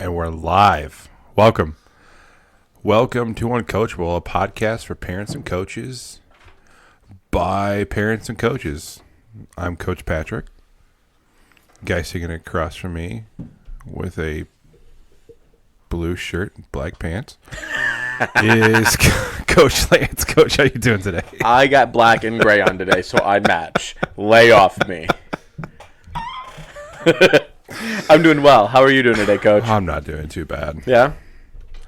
And we're live. Welcome. Welcome to Uncoachable, a podcast for parents and coaches by parents and coaches. I'm Coach Patrick. Guy sitting across from me with a blue shirt and black pants is Coach Lance. Coach, how you doing today? I got black and gray on today, so I match. Lay off me. I'm doing well. How are you doing today, Coach? I'm not doing too bad. Yeah?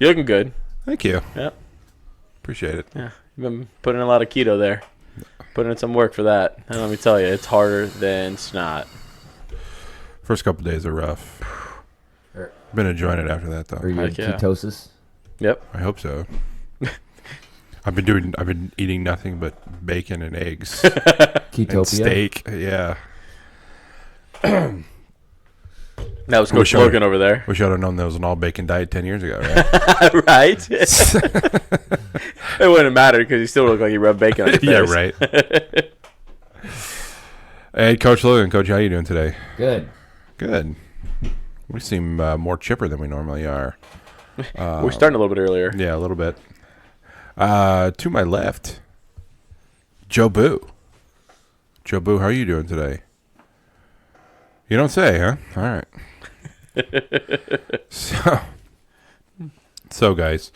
You're looking good. Thank you. Yeah. Appreciate it. Yeah. You've been putting in a lot of keto there. Putting in some work for that. And let me tell you, it's harder than snot. First couple days are rough. Been enjoying it after that, though. Are you in ketosis? Yep. I hope so. I've been eating nothing but bacon and eggs. Ketopia? And steak. Yeah. That was Coach Logan over there. Wish I'd have known that was an all bacon diet 10 years ago, right? Right? It wouldn't matter because you still look like you rubbed bacon on your face. Yeah, right. Hey, Coach Logan. Coach, how you doing today? Good. Good. We seem more chipper than we normally are. We're starting a little bit earlier. Yeah, a little bit. To my left, Joe Boo. Joe Boo, how are you doing today? You don't say, huh? All right. So guys,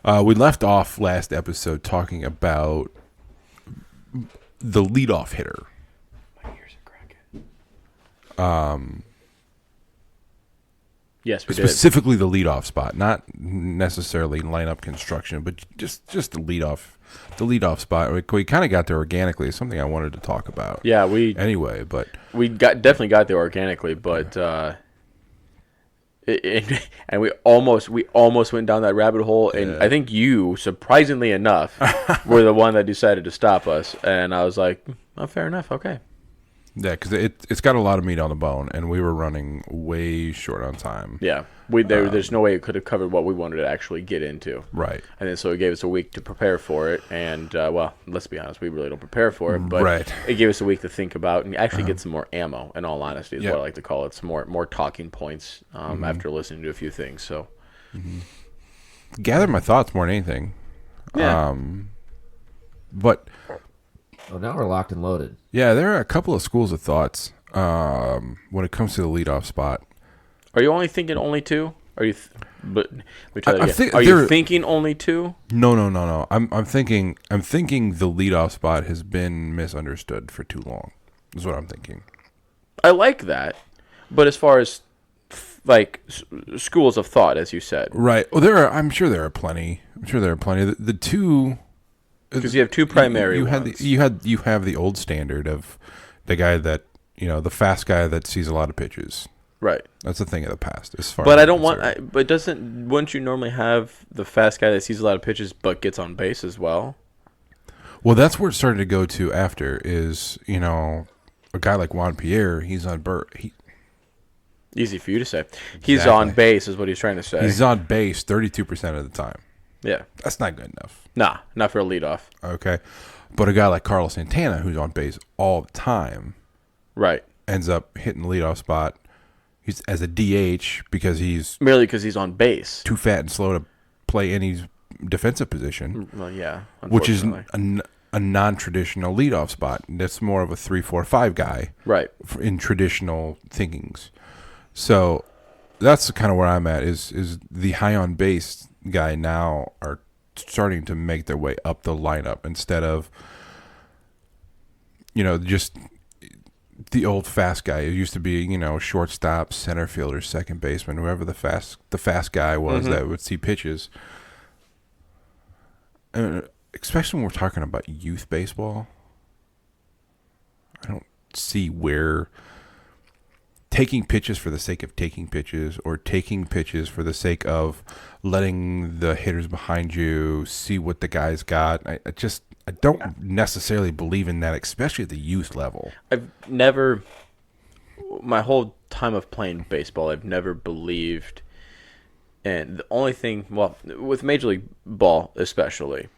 we left off last episode talking about the leadoff hitter. My ears are cracking. Yes, we did. Specifically the leadoff spot, not necessarily lineup construction, but just the leadoff spot. We kind of got there organically. It's something I wanted to talk about. Yeah, But we definitely got there organically, but and we almost went down that rabbit hole, and I think you, surprisingly enough, were the one that decided to stop us, and I was like, oh, fair enough, okay. Yeah, because it's got a lot of meat on the bone, and we were running way short on time. Yeah, there's no way it could have covered what we wanted to actually get into. Right. And then so it gave us a week to prepare for it, and well, let's be honest, we really don't prepare for it, but right. It gave us a week to think about and actually get some more ammo. In all honesty, is Yeah. what I like to call it. Some more talking points after listening to a few things. So Gather my thoughts more than anything. Yeah. But Oh, now we're locked and loaded. yeah, there are a couple of schools of thoughts when it comes to the leadoff spot. are you only thinking only two? Are you? But let me try that I again. think Are you thinking only two? No. I'm thinking the leadoff spot has been misunderstood for too long. Is what I'm thinking. I like that, but as far as like schools of thought, as you said, Right. Well, I'm sure there are plenty. The two. because you have two primary ones. You have the old standard of the guy that the fast guy that sees a lot of pitches. Right. That's a thing of the past, as far. But as I don't want. concerned. Wouldn't you normally have the fast guy that sees a lot of pitches but gets on base as well? Well, that's where it started to go to after is a guy like Juan Pierre. He's on Easy for you to say. He's Exactly. on base, is what he's trying to say. He's on base 32% of the time. Yeah. That's not good enough. Nah, not for a leadoff. Okay, but a guy like Carlos Santana, who's on base all the time, Right. ends up hitting the leadoff spot. He's as a DH because he's Merely because he's on base. too fat and slow to play any defensive position, Well, yeah. which is Unfortunately. a non-traditional leadoff spot. That's more of a 3-4-5 guy Right. in traditional thinkings. So that's kind of where I'm at. Is the high on base guy now are starting to make their way up the lineup instead of just the old fast guy. It used to be shortstop, center fielder, second baseman, whoever the fast guy was that would see pitches. Especially when we're talking about youth baseball, I don't see where taking pitches for the sake of taking pitches or taking pitches for the sake of letting the hitters behind you see what the guy's got. I don't necessarily believe in that, especially at the youth level. I've never, my whole time of playing baseball, I've never believed, and the only thing, well, with Major League Ball especially,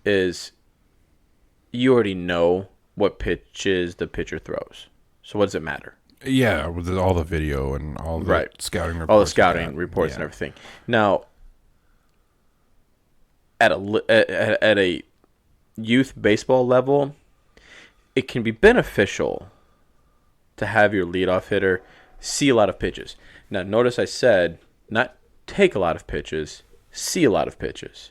is you already know what pitches the pitcher throws. So what does it matter? Yeah, with all the video and all the Right. scouting reports. All the scouting reports and everything. Now, at a youth baseball level, it can be beneficial to have your leadoff hitter see a lot of pitches. Now, notice I said not take a lot of pitches, see a lot of pitches,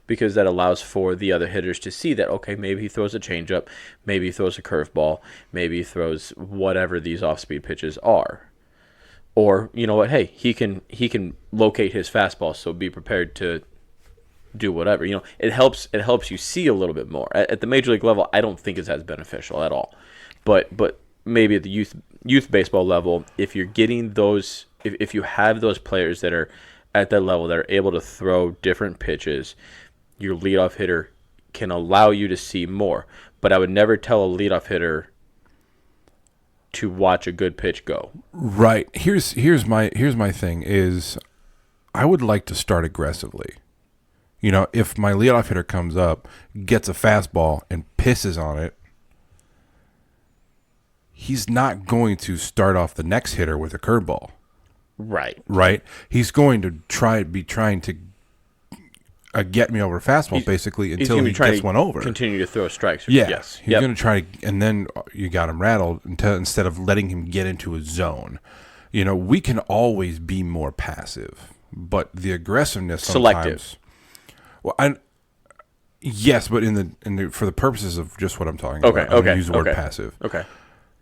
because that allows for the other hitters to see that, okay, maybe he throws a changeup, maybe he throws a curveball, maybe he throws whatever these off-speed pitches are. Or, you know what, hey, he can locate his fastball, so be prepared to do whatever. You know, it helps you see a little bit more. At the major league level, I don't think it's as beneficial at all. But maybe at the youth baseball level, if you're getting those, if you have those players that are at that level that are able to throw different pitches, your leadoff hitter can allow you to see more. But I would never tell a leadoff hitter to watch a good pitch go. Right. Here's my thing is I would like to start aggressively. You know, if my leadoff hitter comes up, gets a fastball, and pisses on it, he's not going to start off the next hitter with a curveball. Right. Right? He's going to trying to get me over fastball basically until he gets one over. Continue to throw strikes. Yeah. Yes. He's going to try to, and then you got him rattled instead of letting him get into a zone. You know, we can always be more passive, but the aggressiveness sometimes. Selective. Well, yes, but in the for the purposes of just what I'm talking about, I'm going to use the word passive. Okay.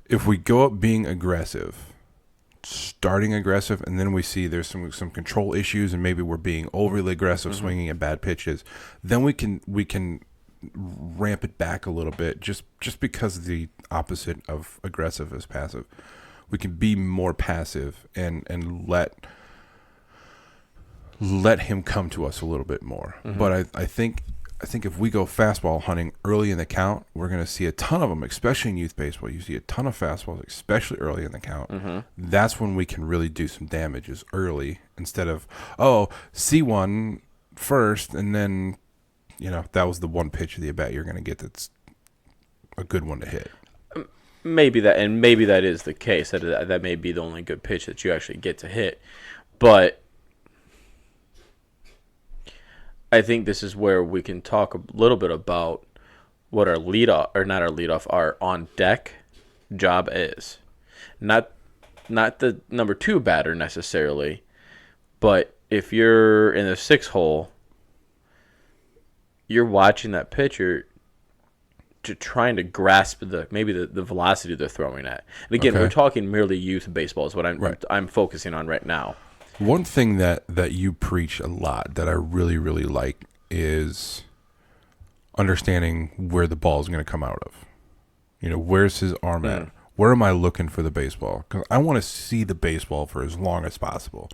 If we go up being aggressive, starting aggressive, and then we see there's some control issues, and maybe we're being overly aggressive, swinging at bad pitches, then we can ramp it back a little bit. Just because the opposite of aggressive is passive, we can be more passive and let him come to us a little bit more. But I think if we go fastball hunting early in the count, we're going to see a ton of them, especially in youth baseball. You see a ton of fastballs, especially early in the count. That's when we can really do some damage is early instead of, see one first, and then, you know, that was the one pitch of the at-bat you're going to get that's a good one to hit. Maybe that is the case. That may be the only good pitch that you actually get to hit. But I think this is where we can talk a little bit about what our our on deck job is. Not the number 2 batter necessarily, but if you're in the 6 hole, you're watching that pitcher to trying to grasp the velocity they're throwing at. And again, we're talking merely youth baseball is what I'm focusing on right now. One thing that you preach a lot that I really, really like is understanding where the ball is going to come out of. You know, where's his arm at? Where am I looking for the baseball? Because I want to see the baseball for as long as possible.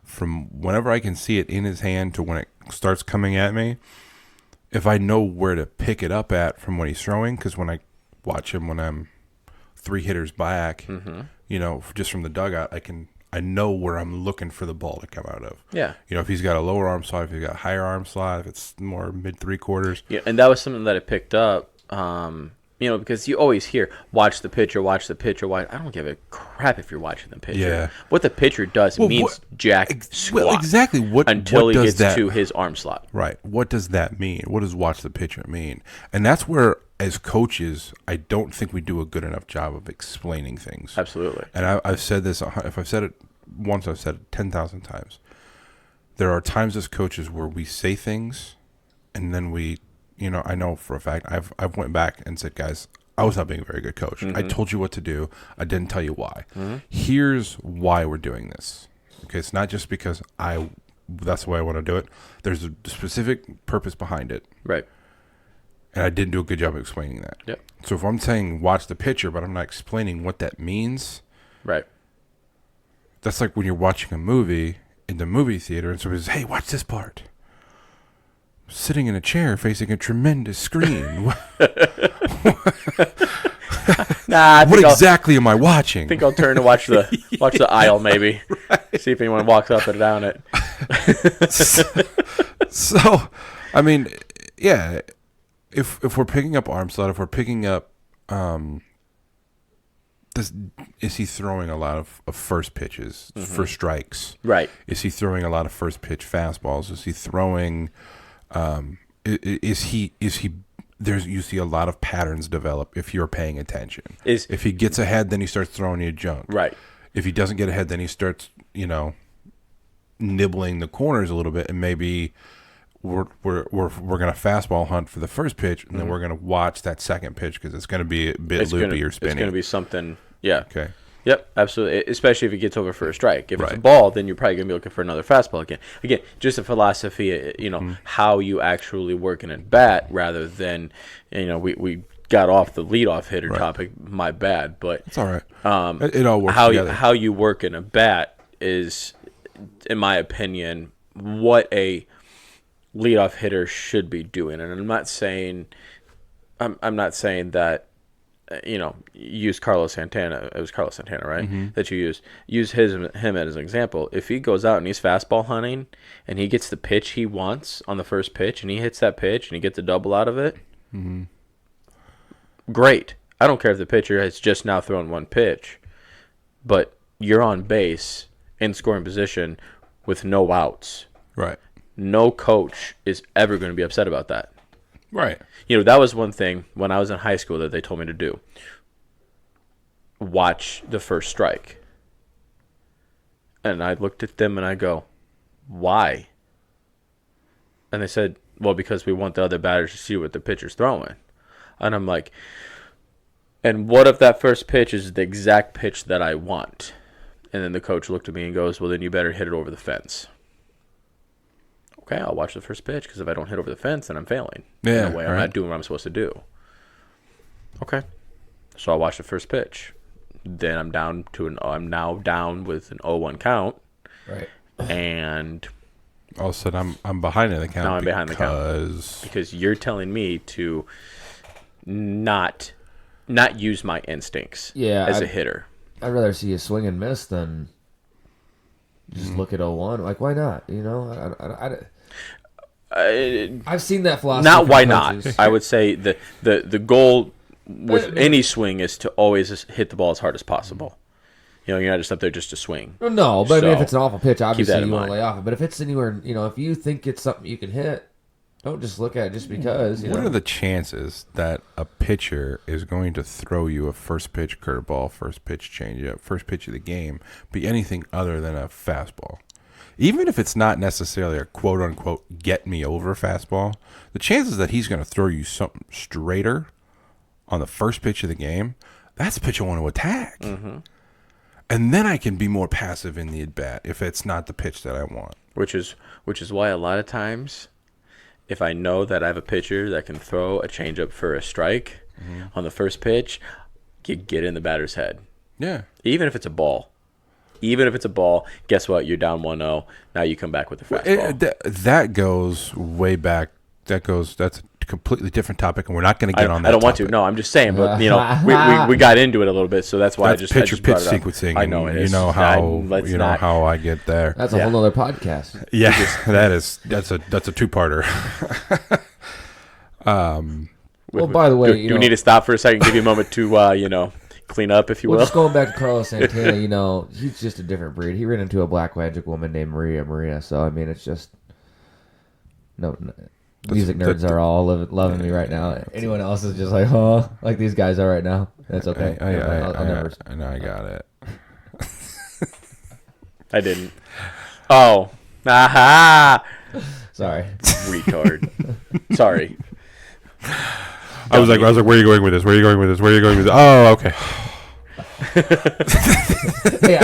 From whenever I can see it in his hand to when it starts coming at me, if I know where to pick it up at from when he's throwing, because when I watch him when I'm 3 hitters back, you know, just from the dugout, I know where I'm looking for the ball to come out of. Yeah. You know, if he's got a lower arm slot, if he's got a higher arm slot, if it's more mid 3/4. Yeah, and that was something that I picked up, you know, because you always hear, watch the pitcher. I don't give a crap if you're watching the pitcher. Yeah. What the pitcher does means jack squat. Well, exactly. Until what he does gets to his arm slot. Right. What does that mean? What does watch the pitcher mean? And that's where, as coaches, I don't think we do a good enough job of explaining things. Absolutely. And I've said this, if I've said it once, I've said it 10,000 times. There are times as coaches where we say things, and then we, you know, I know for a fact, I've went back and said, guys, I was not being a very good coach. I told you what to do. I didn't tell you why. Here's why we're doing this. Okay, it's not just because that's the way I want to do it. There's a specific purpose behind it. Right. And I didn't do a good job of explaining that. Yep. So if I'm saying watch the pitcher, but I'm not explaining what that means, Right. that's like when you're watching a movie in the movie theater and somebody says, hey, watch this part. Sitting in a chair facing a tremendous screen. What exactly am I watching? I think I'll turn to watch the aisle maybe. Right. See if anyone walks up and down it. So, I mean, yeah, if we're picking up arm slot, if we're picking up is he throwing a lot of first pitches, first strikes? Right. Is he throwing a lot of first pitch fastballs? Is he throwing? Is he? There's you see a lot of patterns develop if you're paying attention. If he gets ahead, then he starts throwing you junk. Right. If he doesn't get ahead, then he starts nibbling the corners a little bit, and maybe we're gonna fastball hunt for the first pitch, and then we're gonna watch that second pitch because it's gonna be a bit loopy or spinny. It's gonna be something. Yeah. Okay. Yep, absolutely. Especially if it gets over for a strike. If it's a Right. ball, then you're probably gonna be looking for another fastball again. Again, just a philosophy. How you actually work in a bat rather than we got off the leadoff hitter topic. My bad, but It's all right. It all works how together. how you work in a bat is, in my opinion, what a leadoff hitter should be doing. And I'm not saying that use Carlos Santana. It was Carlos Santana, right? That you use him as an example. If he goes out and he's fastball hunting and he gets the pitch he wants on the first pitch and he hits that pitch and he gets a double out of it, great. I don't care if the pitcher has just now thrown one pitch, but you're on base in scoring position with no outs. Right. No coach is ever going to be upset about that. Right. That was one thing when I was in high school that they told me to do. Watch the first strike. And I looked at them and I go, why? And they said, well, because we want the other batters to see what the pitcher's throwing. And I'm like, and what if that first pitch is the exact pitch that I want? And then the coach looked at me and goes, well, then you better hit it over the fence. Okay, I'll watch the first pitch because if I don't hit over the fence, then I'm failing. Yeah, in a way, I'm not doing what I'm supposed to do. Okay, so I'll watch the first pitch. Then I'm now down with an 0-1 count. Right. And All of a sudden, I'm behind in the count. Now I'm behind the count because you're telling me to not use my instincts. As a hitter. I'd rather see you swing and miss than just look at 0-1. Like, why not? I've seen that philosophy. Not from why coaches. not. I would say the goal with any swing is to always hit the ball as hard as possible. You're not just up there just to swing. No, but I mean, if So, it's an awful pitch, obviously that in you want to mind. lay off it. But if it's anywhere, if you think it's something you can hit, don't just look at it just because. What are the chances that a pitcher is going to throw you a first pitch curveball, first pitch changeup, first pitch of the game, be anything other than a fastball? Even if it's not necessarily a quote unquote get me over fastball, the chances that he's going to throw you something straighter on the first pitch of the game, that's the pitch I want to attack. And then I can be more passive in the at bat if it's not the pitch that I want. Which is why a lot of times, if I know that I have a pitcher that can throw a changeup for a strike on the first pitch, you get in the batter's head. Yeah. Even if it's a ball. Guess what? You're down 1-0. Now you come back with the fastball. That goes way back. That's a completely different topic, and we're not going to get on that. I don't want topic. to. No, I'm just saying. But we got into it a little bit, so that's why That's I just pitch brought it up. sequencing. I know and it is. You know how I get there. That's a whole nother podcast. Yeah, that's a two-parter. Well, by the way, do we need to stop for a second, give you a moment to clean up, if you will? just going back to Carlos Santana, he's just a different breed. He ran into a black magic woman named Maria. So I mean, it's just music nerds are all loving me right now. Anyone else is just like, huh? Like these guys are right now. That's okay. I'll never. I know I got it. I didn't. Oh, aha! Sorry. Retard. Sorry. I was like, where are you going with this? Where are you going with this? Where are you going with this? Oh, okay. Hey,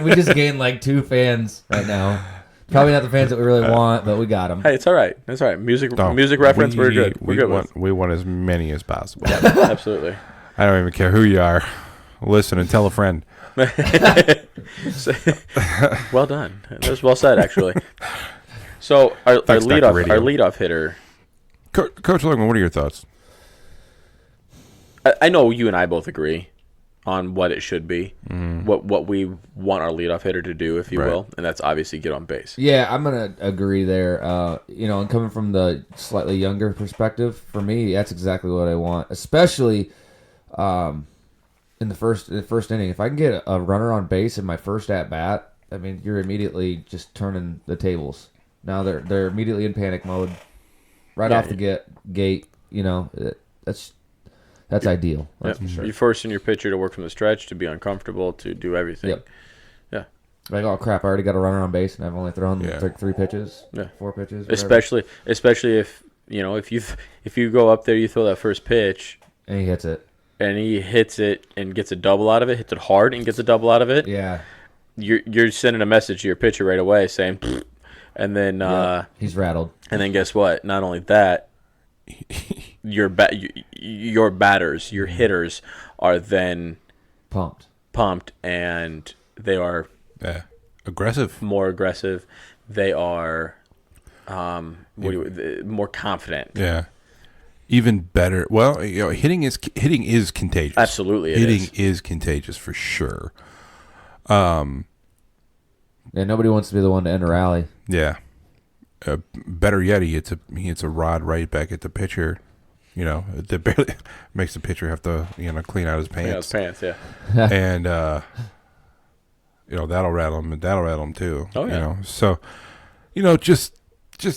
we just gained like 2 fans right now. Probably not the fans that we really want, but we got them. Hey, it's all right. That's all right. Music No, reference, we're good. We're good with. We want as many as possible. Absolutely. I don't even care who you are. Listen and tell a friend. Well done. That was well said, actually. So our Thanks, Dr. Radio. leadoff hitter. Coach Logan, what are your thoughts? I know you and I both agree on what it should be, what we want our leadoff hitter to do, if you Right. will, and that's obviously get on base. Yeah, I'm gonna agree there. And coming from the slightly younger perspective, for me, that's exactly what I want. Especially, in the first inning. If I can get a runner on base in my first at bat, I mean, you're immediately just turning the tables. Now they're immediately in panic mode, right off the gate. You know, that's ideal. That's for sure. You're forcing your pitcher to work from the stretch, to be uncomfortable, to do everything. Yep. Yeah. Like, oh crap! I already got a runner on base, and I've only thrown like 3 pitches, 4 pitches. Whatever. Especially if if you go up there, you throw that first pitch, and he hits it, and gets a double out of it, hits it hard and gets a double out of it. Yeah. You're sending a message to your pitcher right away saying, pfft, and then he's rattled. And then guess what? Not only that, your batters, your hitters are then pumped, and they are aggressive, more aggressive. They are more confident. Yeah. Even better. Well, hitting is contagious. Absolutely, hitting is contagious for sure. Yeah, nobody wants to be the one to end a rally. Yeah. Better yet, he hits a rod right back at the pitcher. You know, that barely makes the pitcher have to clean out his pants. And that'll rattle him. And that'll rattle him too. Oh yeah. So just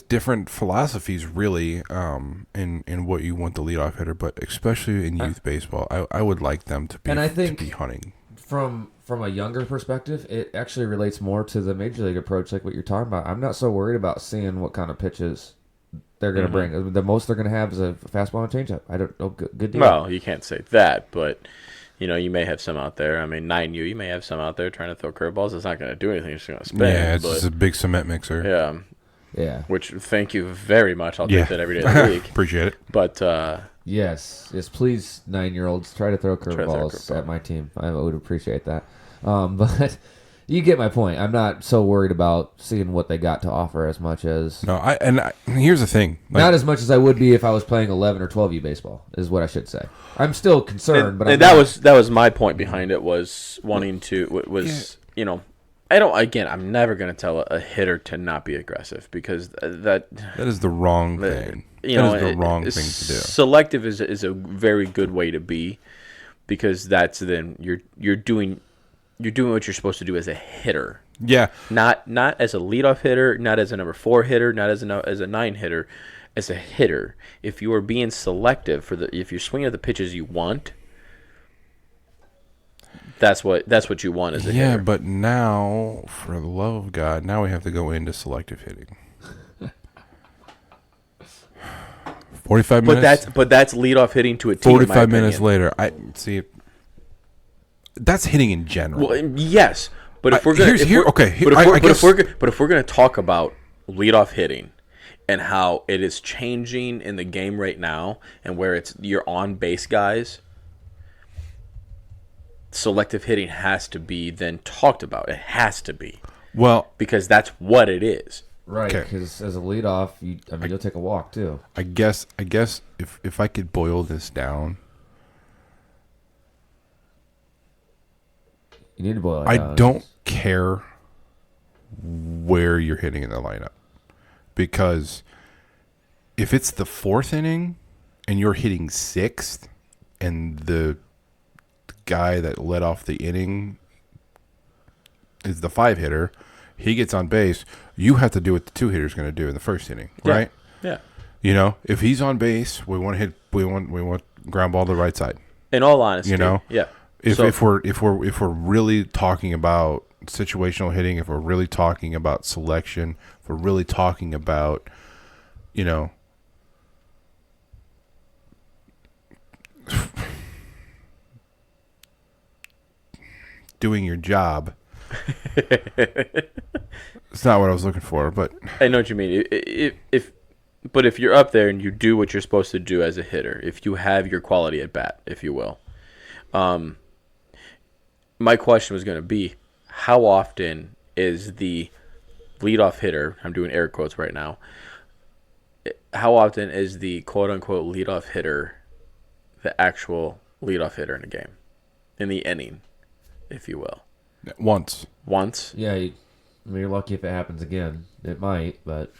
different philosophies, really, in what you want the leadoff hitter, but especially in youth baseball, I would like them to be, to be hunting. From a younger perspective, it actually relates more to the major league approach, like what you're talking about. I'm not so worried about seeing what kind of pitches they're going to bring. The most they're going to have is a fastball and changeup. I don't know. Good deal. Well, you can't say that, but you may have some out there. I mean, 9U, you may have some out there trying to throw curveballs. It's not going to do anything. It's going to spin. Yeah, it's just a big cement mixer. Yeah. Yeah. Which, thank you very much. I'll take that every day of the week. Appreciate it. But yes, please, 9-year-olds, try to throw curveballs at my team. I would appreciate that. But you get my point. I'm not so worried about seeing what they got to offer as much as here's the thing. Not as much as I would be if I was playing 11 or 12U baseball, is what I should say. I'm still concerned, but that was my point behind it, was wanting to I'm never going to tell a hitter to not be aggressive, because that is the wrong thing. That is the wrong thing to do. Selective is a very good way to be, because that's then you're doing what you're supposed to do as a hitter. Yeah. Not as a leadoff hitter, not as a number 4 hitter, not as a 9 hitter, as a hitter. If you are being selective if you're swinging at the pitches you want, that's what you want as a hitter. Yeah, but now, for the love of God, now we have to go into selective hitting. 45 minutes. But that's leadoff hitting to a team. 45 minutes later, I see. That's hitting in general. Well, yes, but if we're gonna if we're gonna talk about leadoff hitting and how it is changing in the game right now, and where it's your on base guys, selective hitting has to be then talked about. It has to be. Well, because that's what it is. Right, because as a leadoff, you'll take a walk too. I guess if I could boil this down, you need to boil it down. I don't care where you're hitting in the lineup, because if it's the 4th inning and you're hitting 6th, and the guy that led off the inning is the 5 hitter, he gets on base, you have to do what the 2 hitter's going to do in the 1st inning, right? Yeah. If he's on base, we want ground ball to the right side. In all honesty, yeah. If we're really talking about situational hitting, if we're really talking about selection, if we're really talking about, doing your job. It's not what I was looking for, but I know what you mean. But if you're up there and you do what you're supposed to do as a hitter, if you have your quality at bat, if you will, my question was going to be, how often is the leadoff hitter, I'm doing air quotes right now, how often is the quote-unquote leadoff hitter the actual leadoff hitter in a game, in the inning, if you will? Once. Yeah, you're lucky if it happens again. It might, but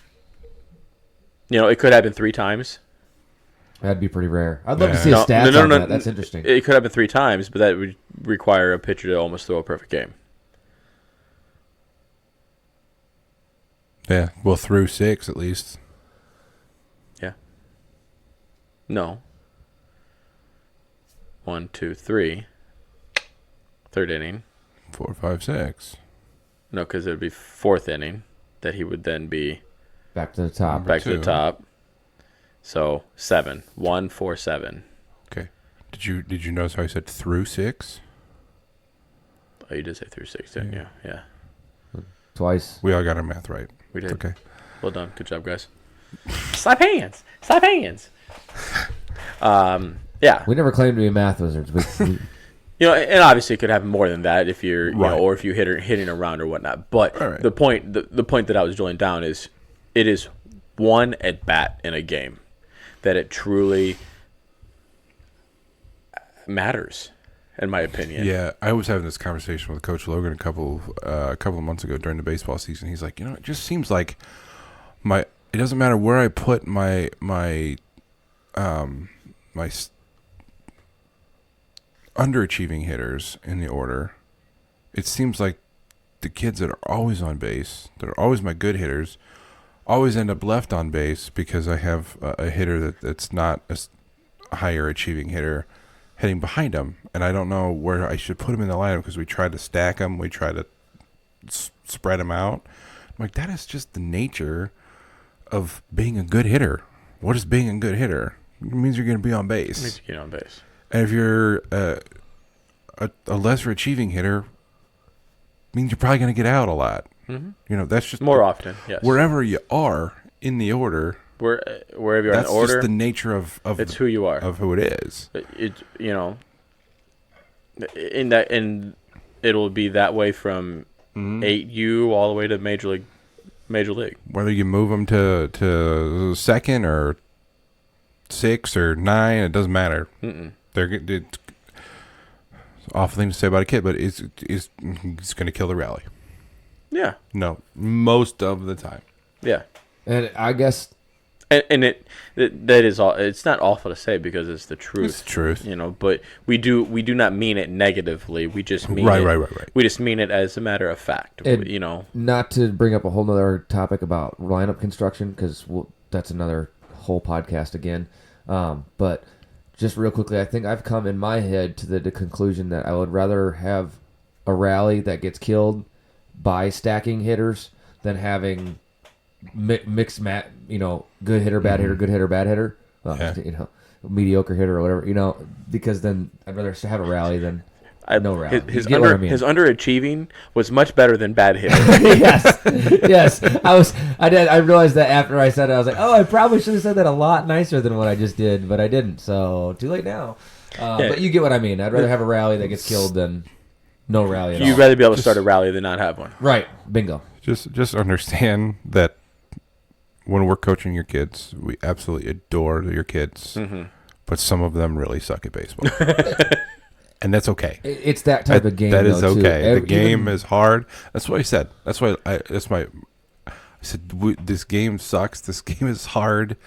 it could happen 3 times. That'd be pretty rare. I'd love to Yeah. see a stats on that. That's n- interesting. It could happen 3 times, but that would require a pitcher to almost throw a perfect game. Yeah, well, through 6 at least. Yeah. No. 1, 2, 3. Third inning. 4, 5, 6. No, because it would be 4th inning that he would then be Back to the top. back to the 2. top. So 7. 1, 4, 7. Okay. Did you notice how I said through 6? Oh, you did say through 6, didn't you? Yeah. Twice. We all got our math right. We did. Okay. Well done. Good job, guys. Slap hands. Slap hands. Yeah. We never claimed to be math wizards. We You know, and obviously it could happen more than that if you're, you Right. know, or if you hitting around or whatnot. But All right. the point that I was drilling down is, it is one at bat in a game that it truly matters, in my opinion. Yeah, I was having this conversation with Coach Logan a couple of months ago during the baseball season. He's like, it just seems like it doesn't matter where I put my underachieving hitters in the order. It seems like the kids that are always on base, that are always my good hitters, always end up left on base because I have a hitter that's not a higher achieving hitter hitting behind him, and I don't know where I should put him in the lineup because we tried to stack them, we tried to spread them out. I'm like, that is just the nature of being a good hitter. What is being a good hitter? It means you're going to be on base. Needs to get on base. And if you're a lesser achieving hitter, means you're probably going to get out a lot. Mm-hmm. That's just More often, yes. wherever you are in the order. Wherever you're in That's order, just the nature of it's who you are. of who it is. It and it'll be that way from 8U all the way to major league. Whether you move them to second or 6 or 9, it doesn't matter. It's an awful thing to say about a kid, but it's going to kill the rally. Yeah, No, most of the time. yeah. and I guess And that is all. It's not awful to say because it's the truth. It's the truth. But we do not mean it negatively. We just mean Right. We just mean it as a matter of fact. And- not to bring up a whole nother topic about lineup construction because that's another whole podcast again. But just real quickly, I think I've come in my head to the conclusion that I would rather have a rally that gets killed by stacking hitters than having mixed good hitter, bad hitter, good hitter, bad hitter. Well, Yeah. mediocre hitter or whatever. Because then I'd rather have a rally than no rally. His You get what I mean? his underachieving was much better than bad hitting. yes. I realized that after I said it, I was like, oh, I probably should have said that a lot nicer than what I just did, but I didn't. So too late now. But you get what I mean. I'd rather have a rally that gets killed than no rally at all. You'd rather be able to start a rally than not have one. Right. Bingo. Just understand that when we're coaching your kids, we absolutely adore your kids, but some of them really suck at baseball. And that's okay. It's that type of game. That is though, too. okay. The game Even- is hard. That's what I said. That's why I said this game sucks. This game is hard.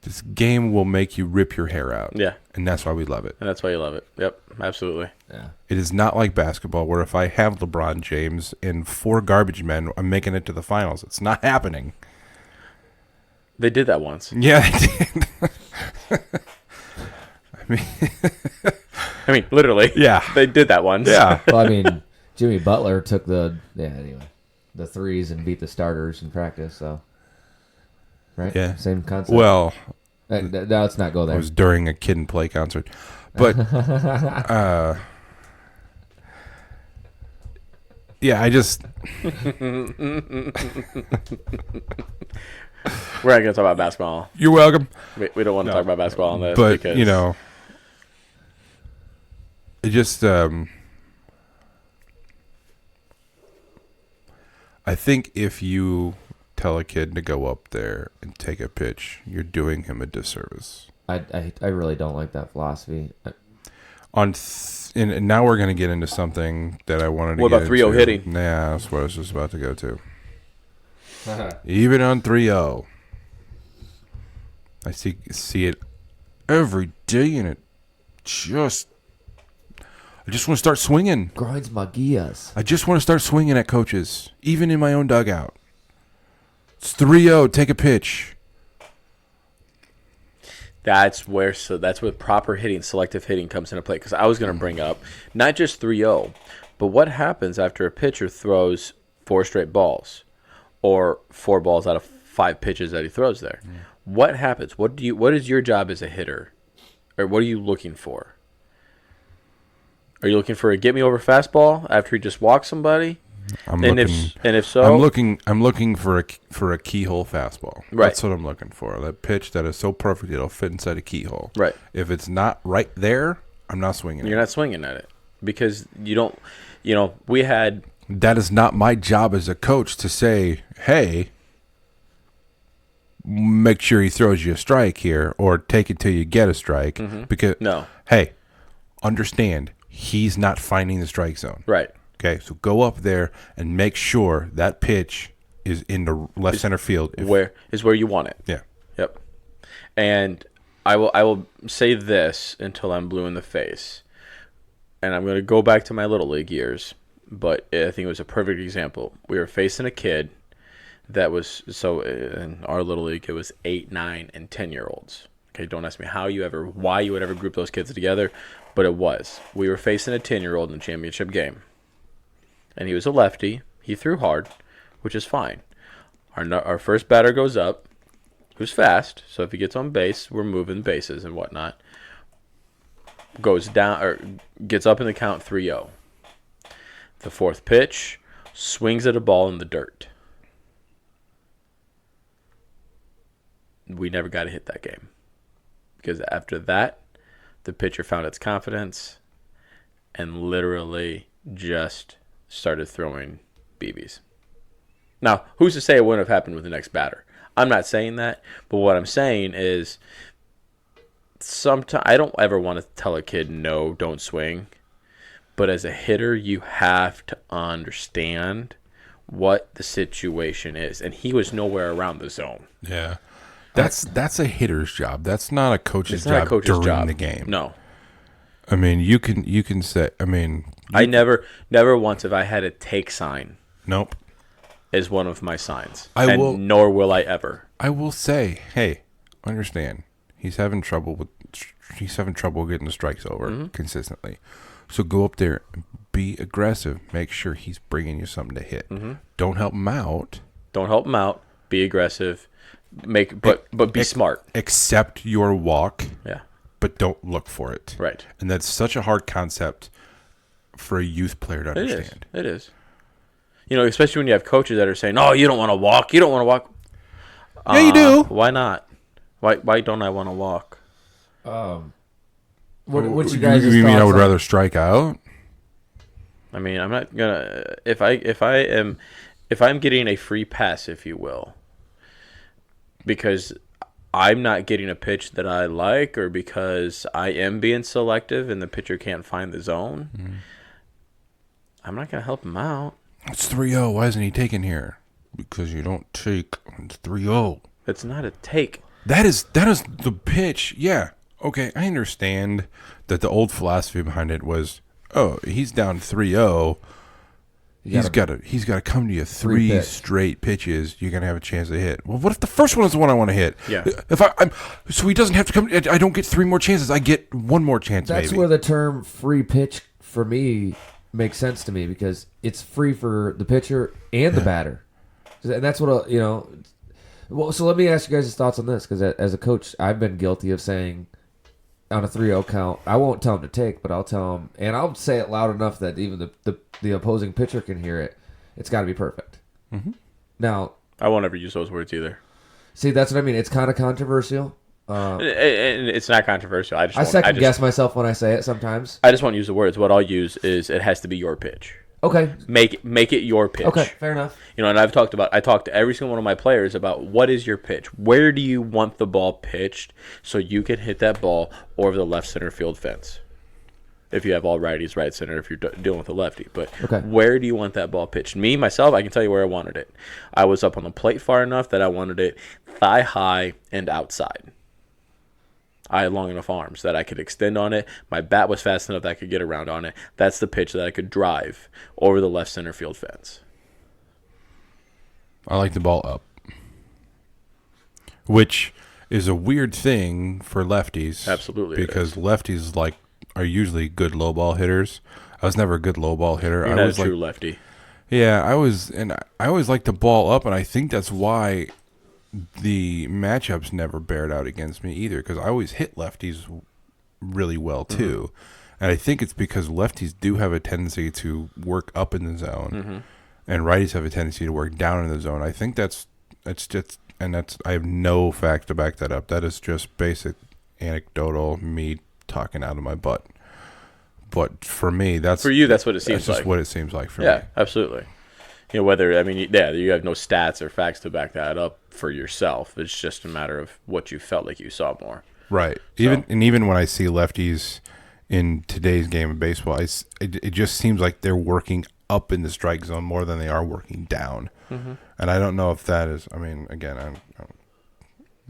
This game will make you rip your hair out. Yeah. And that's why we love it. And that's why you love it. Yep, absolutely. Yeah. It is not like basketball where if I have LeBron James and 4 garbage men, I'm making it to the finals. It's not happening. They did that once. Yeah, they did. I mean, literally. Yeah. They did that once. Yeah. Well, I mean, Jimmy Butler took the threes and beat the starters in practice. So, right? Yeah. Same concept. Well, Now let's not go it there. was during a Kid and Play concert. But, yeah, I just... We're not going to talk about basketball. You're welcome. We don't want to talk about basketball on this. But, because, it just... I think if you tell a kid to go up there and take a pitch, you're doing him a disservice. I really don't like that philosophy. And now we're going to get into something that I wanted to What get about 3-0 into. hitting? Nah, that's what I was just about to go to. Even on 3-0, I see it every day, and I just want to start swinging. Grinds my gears. I just want to start swinging at coaches, even in my own dugout. It's 3-0. Take a pitch. That's where proper hitting, selective hitting comes into play. Because I was going to bring up not just 3-0, but what happens after a pitcher throws 4 straight balls, or 4 balls out of 5 pitches that he throws there. What happens? What is your job as a hitter, or what are you looking for? Are you looking for a get me over fastball after he just walks somebody? If so, I'm looking for a keyhole fastball. Right. That's what I'm looking for. That pitch that is so perfect it'll fit inside a keyhole. Right. If it's not right there, I'm not swinging. You're not swinging at it because you don't. We had. That is not my job as a coach to say, hey, make sure he throws you a strike here, or take it till you get a strike. Because No. Hey, understand, he's not finding the strike zone. Right. Okay, so go up there and make sure that pitch is in the left center field. Where you want it. Yeah. Yep. And I will say this until I'm blue in the face. And I'm going to go back to my Little League years, but I think it was a perfect example. We were facing a kid that was, so in our Little League, it was 8, 9, and 10-year-olds. Okay, don't ask me why you would ever group those kids together, but it was. We were facing a 10-year-old in the championship game. And he was a lefty. He threw hard, which is fine. Our first batter goes up, who's fast, so if he gets on base, we're moving bases and whatnot. Goes down, or gets up in the count 3-0. The 4th pitch, swings at a ball in the dirt. We never got to hit that game. Because after that, the pitcher found its confidence and literally just started throwing BBs. Now, who's to say it wouldn't have happened with the next batter? I'm not saying that, but what I'm saying is sometimes I don't ever want to tell a kid, no, don't swing. But as a hitter, you have to understand what the situation is. And he was nowhere around the zone. Yeah. That's a hitter's job. That's not a coach's It's not job a coach's during job. the game. No. I mean, you can say, I mean, I never once have I had a take sign nope. as one of my signs. Nor will I ever. I will say, hey, understand, he's having trouble getting the strikes over consistently. So go up there, be aggressive, make sure he's bringing you something to hit. Don't help him out. Don't help him out. Be aggressive. But be smart. Accept your walk. Yeah. But don't look for it. Right. And that's such a hard concept for a youth player to understand. It is. Especially when you have coaches that are saying, "Oh, you don't want to walk. You don't want to walk." Yeah, you do. Why not? Why don't I want to walk? What's you guys' You mean I would thoughts on- rather strike out? I mean, I'm not gonna if I'm getting a free pass, if you will, because I'm not getting a pitch that I like, or because I am being selective and the pitcher can't find the zone, I'm not gonna help him out. It's 3-0. Why isn't he taking here? Because you don't take. It's 3-0. It's not a take. That is the pitch. Yeah. Okay, I understand that the old philosophy behind it was, oh, he's down 3-0. He's got to come to you three pitch. straight pitches. You're gonna have a chance to hit. Well, what if the first one is the one I want to hit? Yeah. If so he doesn't have to come. I don't get 3 more chances. I get 1 more chance. That's maybe. where the term free pitch for me makes sense to me, because it's free for the pitcher and the batter. And that's what, well, so let me ask you guys' thoughts on this, because as a coach, I've been guilty of saying on a 3-0 count, I won't tell him to take, but I'll tell him, and I'll say it loud enough that even the opposing pitcher can hear it. It's got to be perfect. Now, I won't ever use those words either. see, that's what I mean. It's kind of controversial. And it's not controversial. I second guess myself when I say it sometimes. I just won't use the words. What I'll use is it has to be your pitch. Okay. Make it your pitch. Okay, fair enough. And I talked to every single one of my players about what is your pitch? Where do you want the ball pitched so you can hit that ball over the left center field fence? If you have all righties, right center, if you're dealing with a lefty. But where do you want that ball pitched? Me, myself, I can tell you where I wanted it. I was up on the plate far enough that I wanted it thigh high and outside. I had long enough arms that I could extend on it. My bat was fast enough that I could get around on it. That's the pitch that I could drive over the left center field fence. I like the ball up, which is a weird thing for lefties. Absolutely, it because lefties are usually good low ball hitters. I was never a good low ball hitter. You're I not was a true lefty. Yeah, I always liked the ball up, and I think that's why the matchups never bared out against me either, because I always hit lefties really well too. And I think it's because lefties do have a tendency to work up in the zone, and righties have a tendency to work down in the zone. I think that's just, and I have no facts to back that up. That is just basic anecdotal me talking out of my butt. But for me, for you, that's what it seems that's just like. what it seems like for Yeah, me. absolutely. You know, you have no stats or facts to back that up for yourself. It's just a matter of what you felt like you saw more. Right. Even when I see lefties in today's game of baseball, it just seems like they're working up in the strike zone more than they are working down. And I don't know if that is. I mean, again,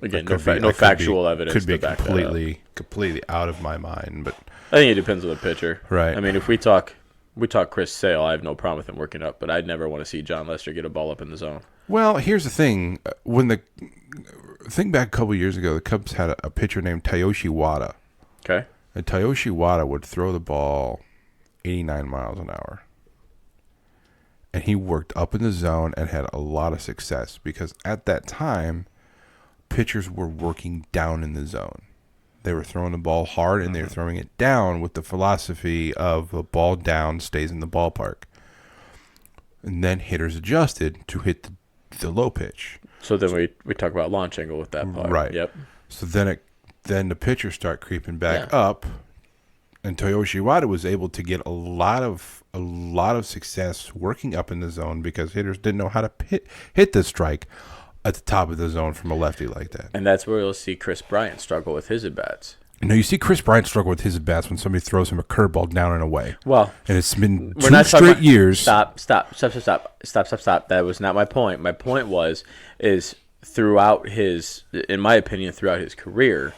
No factual evidence. Could be to back that up. completely out of my mind, but I think it depends on the pitcher. Right. I mean, if we talk Chris Sale, I have no problem with him working up, but I'd never want to see John Lester get a ball up in the zone. well, here's the thing. Think back a couple years ago, the Cubs had a pitcher named Tayoshi Wada. Okay. And Tayoshi Wada would throw the ball 89 miles an hour. And he worked up in the zone and had a lot of success because at that time, pitchers were working down in the zone. They were throwing the ball hard and they were throwing it down with the philosophy of the ball down stays in the ballpark. And then hitters adjusted to hit the low pitch. So then we talk about launch angle with that part. Right. Yep. So then the pitchers start creeping back up, and Tayoshi Wada was able to get a lot of success working up in the zone because hitters didn't know how to hit the strike at the top of the zone from a lefty like that. And that's where you'll see Chris Bryant struggle with his at-bats. You see Chris Bryant struggle with his at-bats when somebody throws him a curveball down and away. Well, and it's been we're 2 not straight years. Stop. That was not my point. My point is throughout his, in my opinion, throughout his career,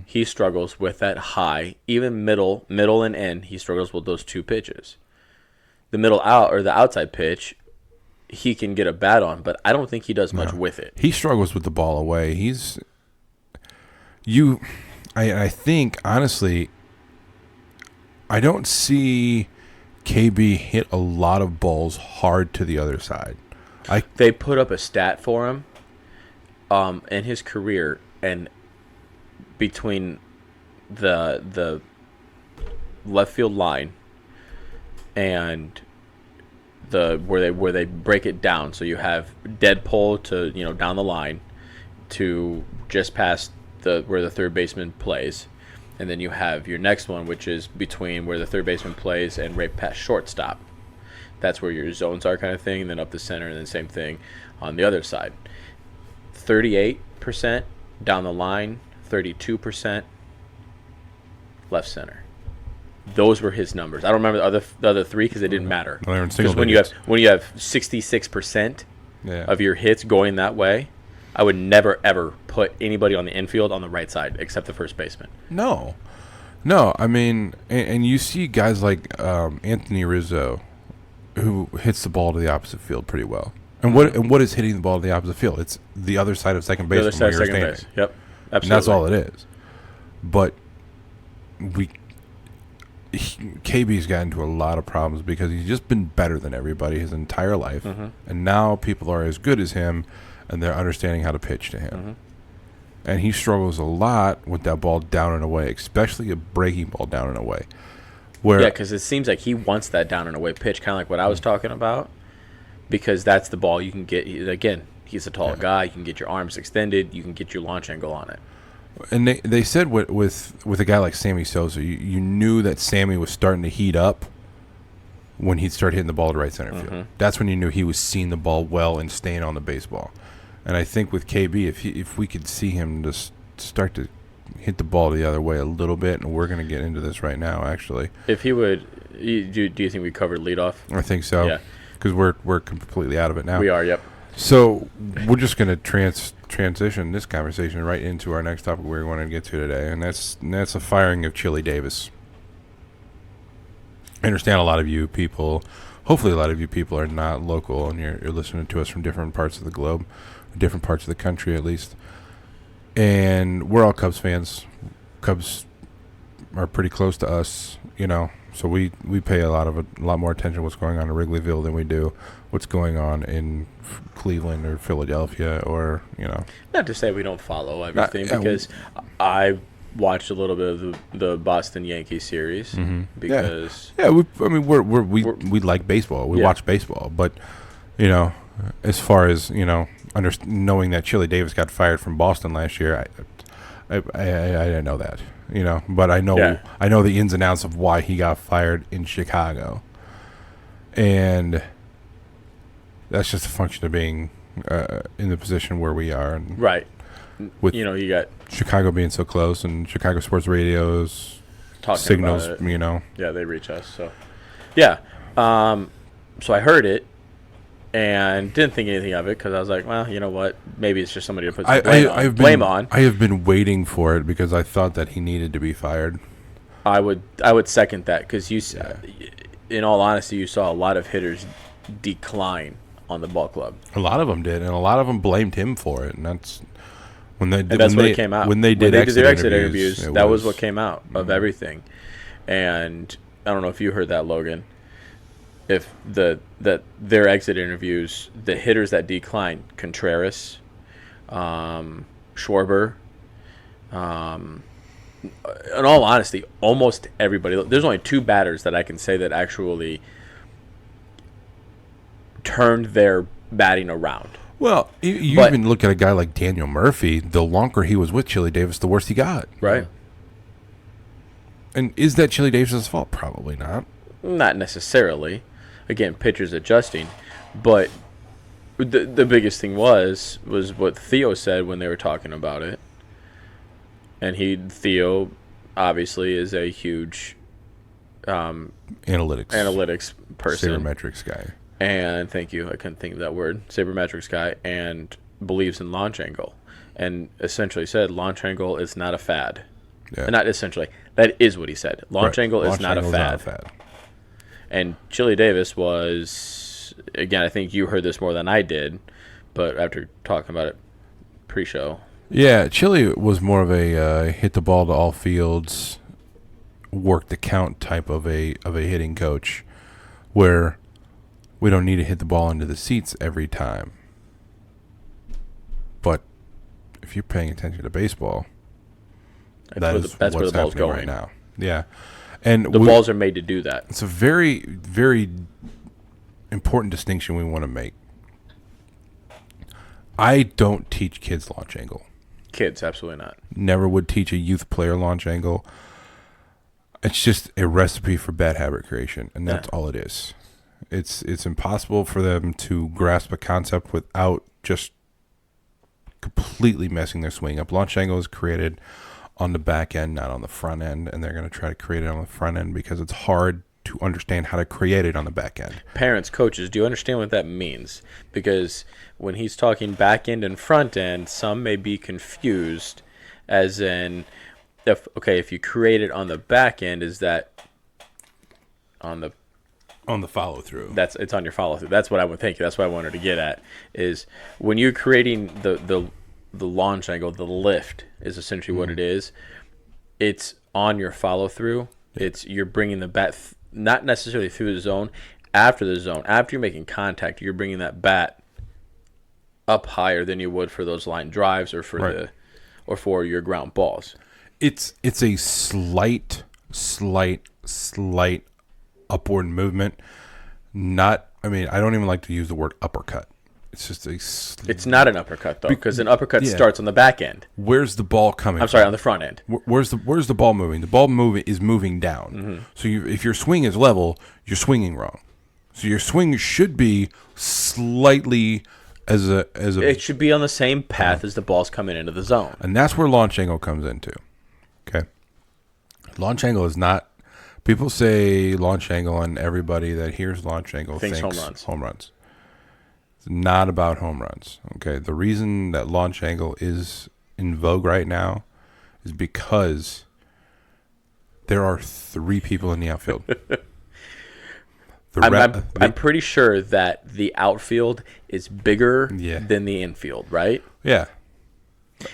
he struggles with that high, even middle and end. He struggles with those two pitches. The middle out or the outside pitch, he can get a bat on, but I don't think he does much with it. He struggles with the ball away. I think, honestly, I don't see KB hit a lot of balls hard to the other side. They put up a stat for him in his career, and between the left field line and where they break it down, so you have dead pole to down the line to just past where the third baseman plays, and then you have your next one, which is between where the third baseman plays and right past shortstop. That's where your zones are, kind of thing, and then up the center, and then same thing on the other side. 38% down the line, 32% left center. Those were his numbers. I don't remember the other three because it didn't matter. Well, they're in single Because when you have 66% of your hits going that way, I would never ever put anybody on the infield on the right side except the first baseman. No. I mean, and you see guys like Anthony Rizzo, who hits the ball to the opposite field pretty well. And what is hitting the ball to the opposite field? It's the other side of second base. The other side of second base. Yep, absolutely. And that's all it is. But KB's gotten into a lot of problems because he's just been better than everybody his entire life, and now people are as good as him, and they're understanding how to pitch to him. And he struggles a lot with that ball down and away, especially a breaking ball down and away. Because it seems like he wants that down and away pitch, kind of like what I was talking about, because that's the ball you can get. Again, he's a tall guy. You can get your arms extended. You can get your launch angle on it. And they said with a guy like Sammy Sosa, you knew that Sammy was starting to heat up when he'd start hitting the ball to right center field. That's when you knew he was seeing the ball well and staying on the baseball. And I think with KB, if we could see him just start to hit the ball the other way a little bit, and we're going to get into this right now, actually. If he would, do you think we covered leadoff? I think so. Yeah. Because we're completely out of it now. We are, yep. So we're just going to transition this conversation right into our next topic we want to get to today, and that's the firing of Chili Davis. I understand a lot of you people, hopefully a lot of you people are not local, and you're listening to us from different parts of the globe, different parts of the country at least. And we're all Cubs fans. Cubs are pretty close to us, so we pay a lot more attention to what's going on in Wrigleyville than we do what's going on in Cleveland or Philadelphia or. Not to say we don't follow everything, because I watched a little bit of the Boston Yankees series because we like baseball. We watch baseball, but as far as knowing that Chili Davis got fired from Boston last year, I didn't know that. But I know the ins and outs of why he got fired in Chicago, and that's just a function of being in the position where we are, and right. With you got Chicago being so close, and Chicago sports radios talking signals, about it. Yeah, they reach us. So, yeah. So I heard it and didn't think anything of it because I was like, well, you know what? Maybe it's just somebody to put some blame on. I have been waiting for it because I thought that he needed to be fired. I would second that because in all honesty, you saw a lot of hitters decline on the ball club. A lot of them did, and a lot of them blamed him for it, and that's when they did. And that's what came out when they did their exit interviews. That was what came out of everything, and I don't know if you heard that, Logan. If their exit interviews, the hitters that declined, Contreras, Schwarber, in all honesty, almost everybody. There's only 2 batters that I can say that actually turned their batting around. Well, you even look at a guy like Daniel Murphy. The longer he was with Chili Davis, the worse he got. Right. And is that Chili Davis's fault? Probably not. Not necessarily. Again, pitchers adjusting, but the biggest thing was what Theo said when they were talking about it, and Theo obviously is a huge analytics person, sabermetrics guy, and thank you, I couldn't think of that word, sabermetrics guy, and believes in launch angle, and essentially said launch angle is not a fad. Yeah. Not essentially, that is what he said. Launch angle is not a fad. And Chili Davis was, again, I think you heard this more than I did, but after talking about it pre-show. Yeah, Chili was more of a hit the ball to all fields, work the count type of a hitting coach, where we don't need to hit the ball into the seats every time. But if you're paying attention to baseball, that's where the ball's going right now. Yeah. And the balls are made to do that. It's a very, very important distinction we want to make. I don't teach kids launch angle. Kids, absolutely not. Never would teach a youth player launch angle. It's just a recipe for bad habit creation, and that's all it is. It's impossible for them to grasp a concept without just completely messing their swing up. Launch angle is created on the back end, not on the front end, and they're going to try to create it on the front end because it's hard to understand how to create it on the back end. Parents, coaches, do you understand what that means? Because when he's talking back end and front end, some may be confused as in, if you create it on the back end, is that on the follow through? It's on your follow through. That's what I would think. That's what I wanted to get at, is when you're creating the launch angle, the lift is essentially what it is. It's on your follow through. You're bringing the bat not necessarily through the zone, after the zone. After you're making contact, you're bringing that bat up higher than you would for those line drives or for your ground balls. It's a slight upward movement. I don't even like to use the word uppercut. It's just it's not an uppercut though, because an uppercut starts on the back end. Where's the ball coming? I'm sorry, on the front end. Where's the ball moving? The ball is moving down. Mm-hmm. So if your swing is level, you're swinging wrong. So your swing should be slightly as a. It should be on the same path as the ball's coming into the zone. And that's where launch angle comes into. Okay. Launch angle is not. People say launch angle, and everybody that hears launch angle thinks home runs. It's not about home runs. Okay. The reason that launch angle is in vogue right now is because there are 3 people in the outfield. I'm pretty sure that the outfield is bigger Yeah. than the infield, right? Yeah.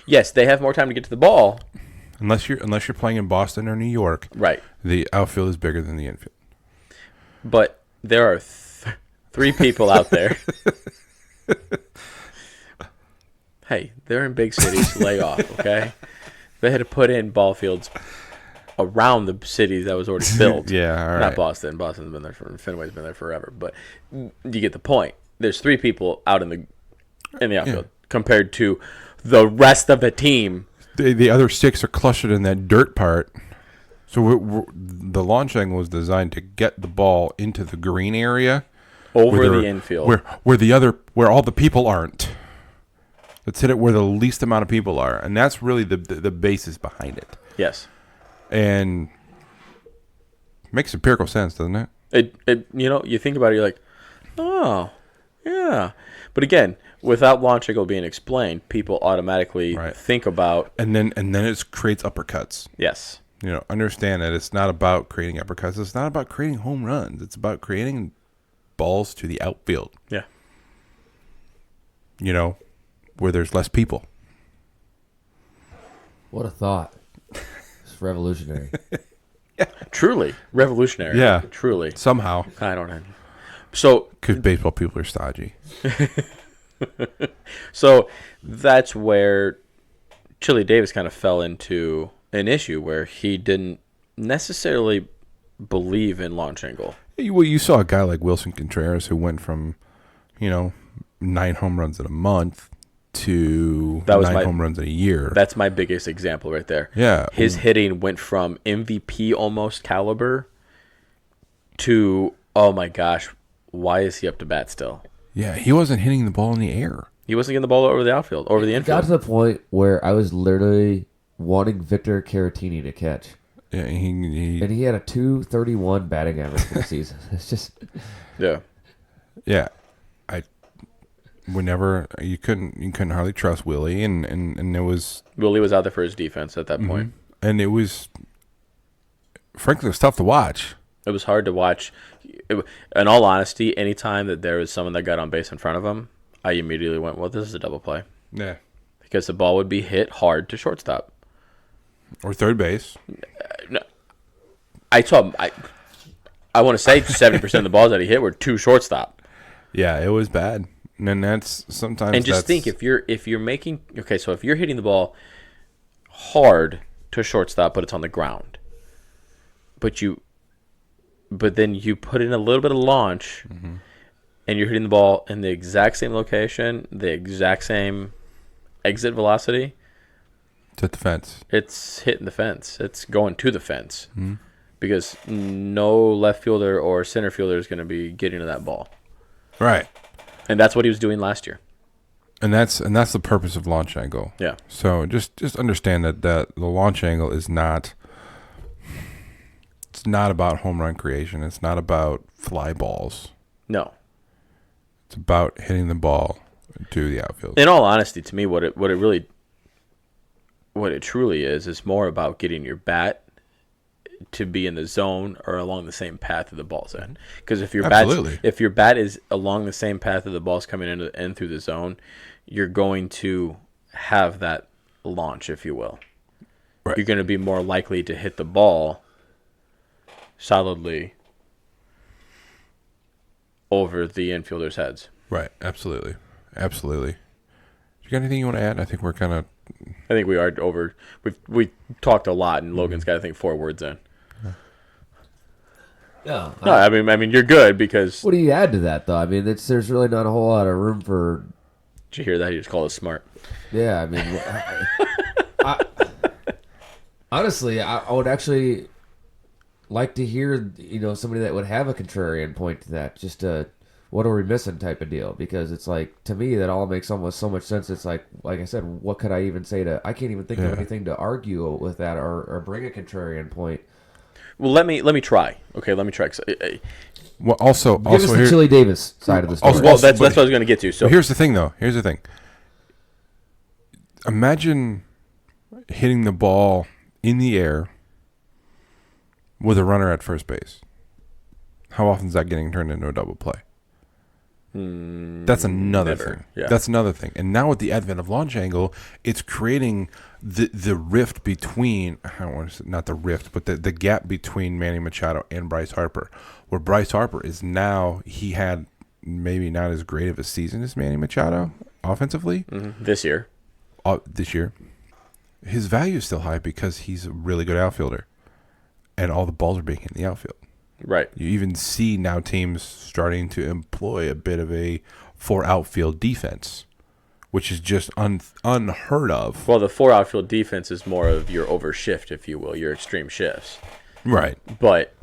Yes, they have more time to get to the ball. Unless you're playing in Boston or New York, Right. the outfield is bigger than the infield. But there are 3 people out there. Hey, they're in big cities. Lay off, okay? They had to put in ball fields around the city that was already built. Yeah, all right. Not Boston. Boston's been there Fenway's been there forever. But you get the point. There's 3 people out in the outfield compared to the rest of the team. The other 6 are clustered in that dirt part. So the launch angle was designed to get the ball into the green area Over the infield. where all the people aren't. Let's hit it where the least amount of people are, and that's really the basis behind it. Yes. And makes empirical sense, doesn't it? It you think about it, you're like, oh, yeah. But again, without launch angle being explained, people automatically Right. think about And then it creates uppercuts. yes. Understand that it's not about creating uppercuts. It's not about creating home runs. It's about creating balls to the outfield. Yeah. Where there's less people. What a thought. It's revolutionary. Truly revolutionary. Yeah. Truly. Somehow, I don't know. So because baseball people are stodgy. So that's where Chili Davis kind of fell into an issue where he didn't necessarily believe in launch angle. Well, you saw a guy like Wilson Contreras who went from, 9 home runs in a month to That was 9 home runs in a year. That's my biggest example right there. Yeah. His hitting went from MVP almost caliber to, oh my gosh, why is he up to bat still? Yeah, he wasn't hitting the ball in the air. He wasn't getting the ball over the outfield, over the It got infield. to the point where I was literally wanting Victor Caratini to catch. Yeah, And he had a 231 batting average for the season. It's just Yeah. yeah. You couldn't hardly trust Willie, and it was Willie was out there for his defense at that point. and it was frankly it was tough to watch. It was hard to watch. In all honesty, anytime that there was someone that got on base in front of him, I immediately went, well, this is a double play. Yeah. Because the ball would be hit hard to shortstop. Or third base. I want to say 70% of the balls that he hit were to shortstop. Yeah, it was bad. And then that's sometimes And just think, if you're making, okay, so if you're hitting the ball hard to shortstop, but it's on the ground, but then you put in a little bit of launch, and you're hitting the ball in the exact same location, the exact same exit velocity, it's at the fence. it's hitting the fence. It's going to the fence. Because no left fielder or center fielder is going to be getting to that ball. Right. And that's what he was doing last year. And that's the purpose of launch angle. Yeah. So just understand that the launch angle is not it's not about home run creation. It's not about fly balls. No. It's about hitting the ball to the outfield. In all honesty, to me, what it truly is more about getting your bat to be in the zone or along the same path that the ball's in. Because if your bat is along the same path that the ball's coming in through the zone, you're going to have that launch, if you will. Right. You're going to be more likely to hit the ball solidly over the infielders' heads. Right. Absolutely. You got anything you want to add? I think we're kind of. I think we are over. We talked a lot, and Logan's got, I think, 4 words in. yeah. No, I mean, you're good because. What do you add to that though? I mean, there's really not a whole lot of room for. Did you hear that? He just called us smart. Yeah, I mean, honestly, I would actually like to hear somebody that would have a contrarian point to that. Just what are we missing type of deal, because it's like, to me, that all makes almost so much sense. It's like I said, what could I even say I can't even think of anything to argue with that or bring a contrarian point. Well, let me try. Okay, let me try. Well, also Give us the here, Chili Davis side of the story. Also- Well, that's what I was going to get to. So here's the thing, though. Here's the thing. Imagine hitting the ball in the air with a runner at first base. How often is that getting turned into a double play? That's another never. thing. Yeah. That's another thing. And now with the advent of launch angle, it's creating the rift between, I don't want to say, not the rift, but the gap between Manny Machado and Bryce Harper. Where Bryce Harper is now, he had maybe not as great of a season as Manny Machado offensively this year, this year. His value is still high because he's a really good outfielder. And all the balls are being hit in the outfield. right? You even see now teams starting to employ a bit of a 4 outfield defense, which is just unheard of. Well, the 4 outfield defense is more of your overshift, if you will, your extreme shifts. Right. But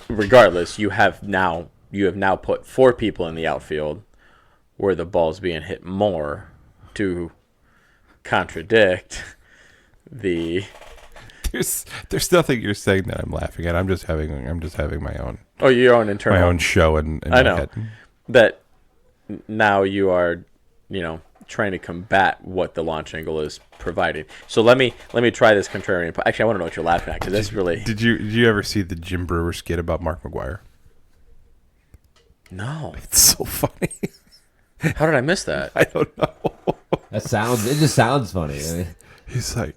regardless, you have now put 4 people in the outfield where the ball's being hit more to contradict the. There's nothing you're saying that I'm laughing at. I'm just having my own Your own internal. my own show in I my know head. that now you are, trying to combat what the launch angle is providing. So let me try this contrarian. Actually, I want to know what you're laughing at because that's really Did you ever see the Jim Brewer skit about Mark McGwire? no. It's so funny. How did I miss that? I don't know. It just sounds funny. I mean, He's like,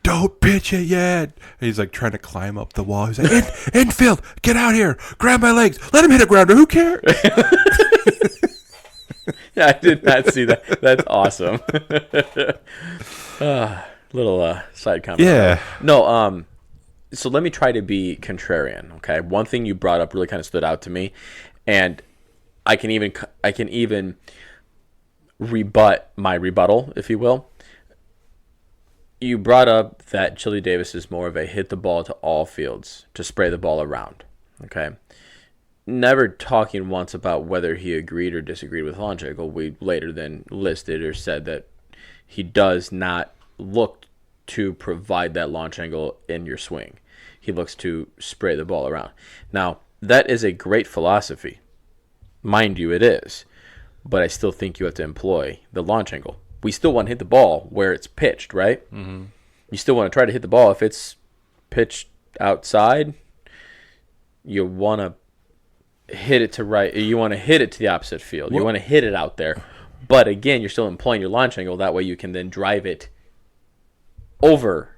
don't pitch it yet. And he's like trying to climb up the wall. He's like, infield, get out here, grab my legs, let him hit a grounder. Who cares? Yeah, I did not see that. That's awesome. Little side comment. Yeah. No, so let me try to be contrarian, okay? One thing you brought up really kind of stood out to me, and I can even rebut my rebuttal, if you will. You brought up that Chili Davis is more of a hit the ball to all fields, to spray the ball around, okay? Never talking once about whether he agreed or disagreed with launch angle. We later then listed or said that he does not look to provide that launch angle in your swing. He looks to spray the ball around. Now, that is a great philosophy. Mind you, it is. But I still think you have to employ the launch angle. We still want to hit the ball where it's pitched, right? Mm-hmm. You still want to try to hit the ball. If it's pitched outside, you want to hit it to right. You want to hit it to the opposite field. You want to hit it out there. But again, you're still employing your launch angle. That way you can then drive it over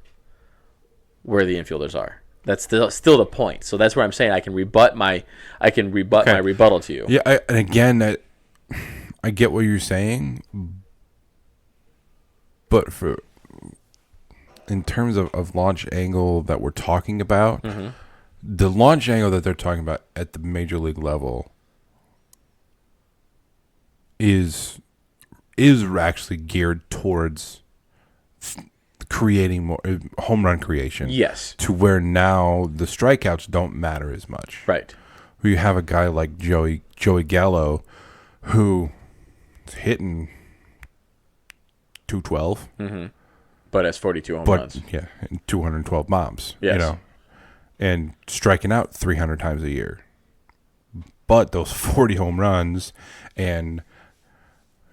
where the infielders are. That's still the point. So that's where I'm saying I can rebut my rebuttal to you. Yeah, and again, I get what you're saying, but in terms of launch angle that we're talking about, the launch angle that they're talking about at the major league level is actually geared towards creating more home run creation. Yes. To where now the strikeouts don't matter as much. Right. You have a guy like Joey Gallo who is hitting 212. Mm-hmm. But has 42 home But runs. yeah, and 212 bombs. Yes. And striking out 300 times a year. But those 40 home runs and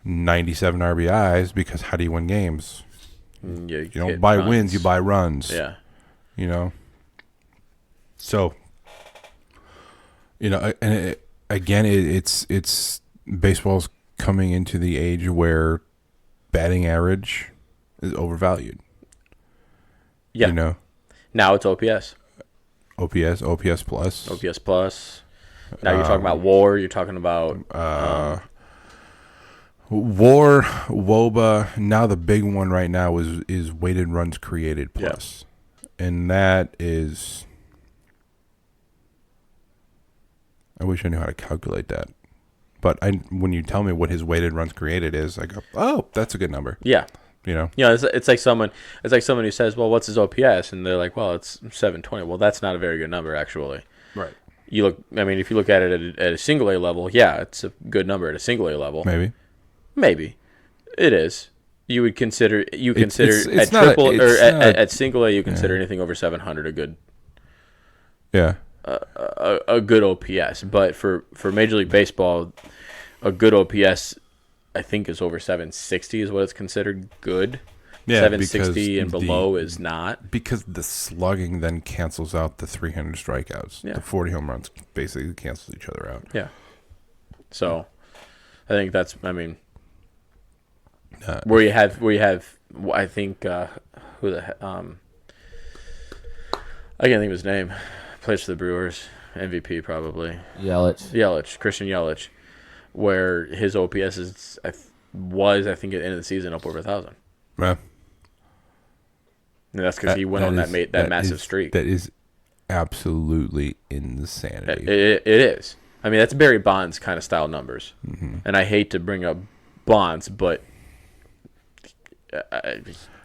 97 RBIs, because how do you win games? You don't buy wins, you buy runs. Yeah. So, and it's baseball's coming into the age where batting average is overvalued. Yeah. Now it's OPS. OPS plus. OPS plus. Now you're talking about WAR. You're talking about WAR, WOBA. Now the big one right now is weighted runs created plus, and that is. I wish I knew how to calculate that, but when you tell me what his weighted runs created is, I go, oh, that's a good number. Yeah. Yeah, it's like someone who says, well, what's his OPS? And they're like, well, it's 720. Well, that's not a very good number, actually. Right. If you look at it at a single A level, yeah, it's a good number at a single A level. Maybe it is. You would consider it's at not triple a- at single A, you consider anything over 700 a good Yeah. a good OPS. But for Major League Baseball, a good OPS, I think, is over 760 is what it's considered good. Yeah, 760 and because below is not. Because the slugging then cancels out the 300 strikeouts. Yeah. The 40 home runs basically cancels each other out. Yeah. So, I think that's. I mean, where you have, I think who the I can't think of his name. Plays for the Brewers, MVP probably. Yelich. Christian Yelich, where his OPS is I think at the end of the season up over 1,000. Yeah. And that's because he went on that massive streak. That is absolutely insanity. It is. I mean, that's Barry Bonds kind of style numbers. Mm-hmm. And I hate to bring up Bonds, but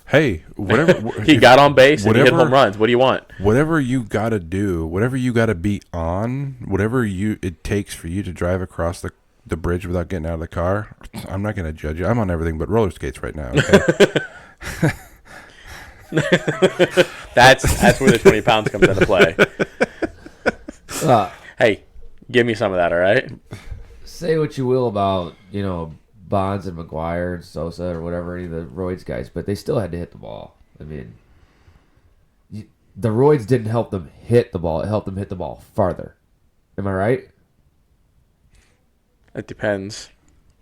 Hey, whatever he got on base and he hit home runs. What do you want? Whatever you got to do, whatever you got to be on, whatever it takes for you to drive across the bridge without getting out of the car, I'm not going to judge you. I'm on everything but roller skates right now. Okay? That's where the 20 pounds comes into play. Hey, give me some of that, all right? Say what you will about, Bonds and McGuire and Sosa or whatever, any of the roids guys, but they still had to hit the ball. I mean, the roids didn't help them hit the ball. It helped them hit the ball farther. Am I right? It depends.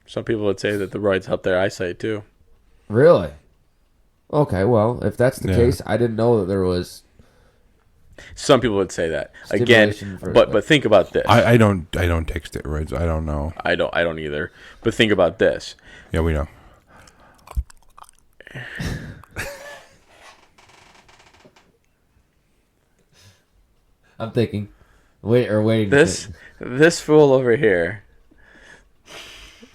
Some people would say that the roids help their eyesight, too. Really? Okay, well, if that's the case, I didn't know that there was... Some people would say that. Again, but think about this. I don't take steroids. I don't know. I don't either. But think about this. Yeah, we know. I'm thinking. Waiting. This fool over here.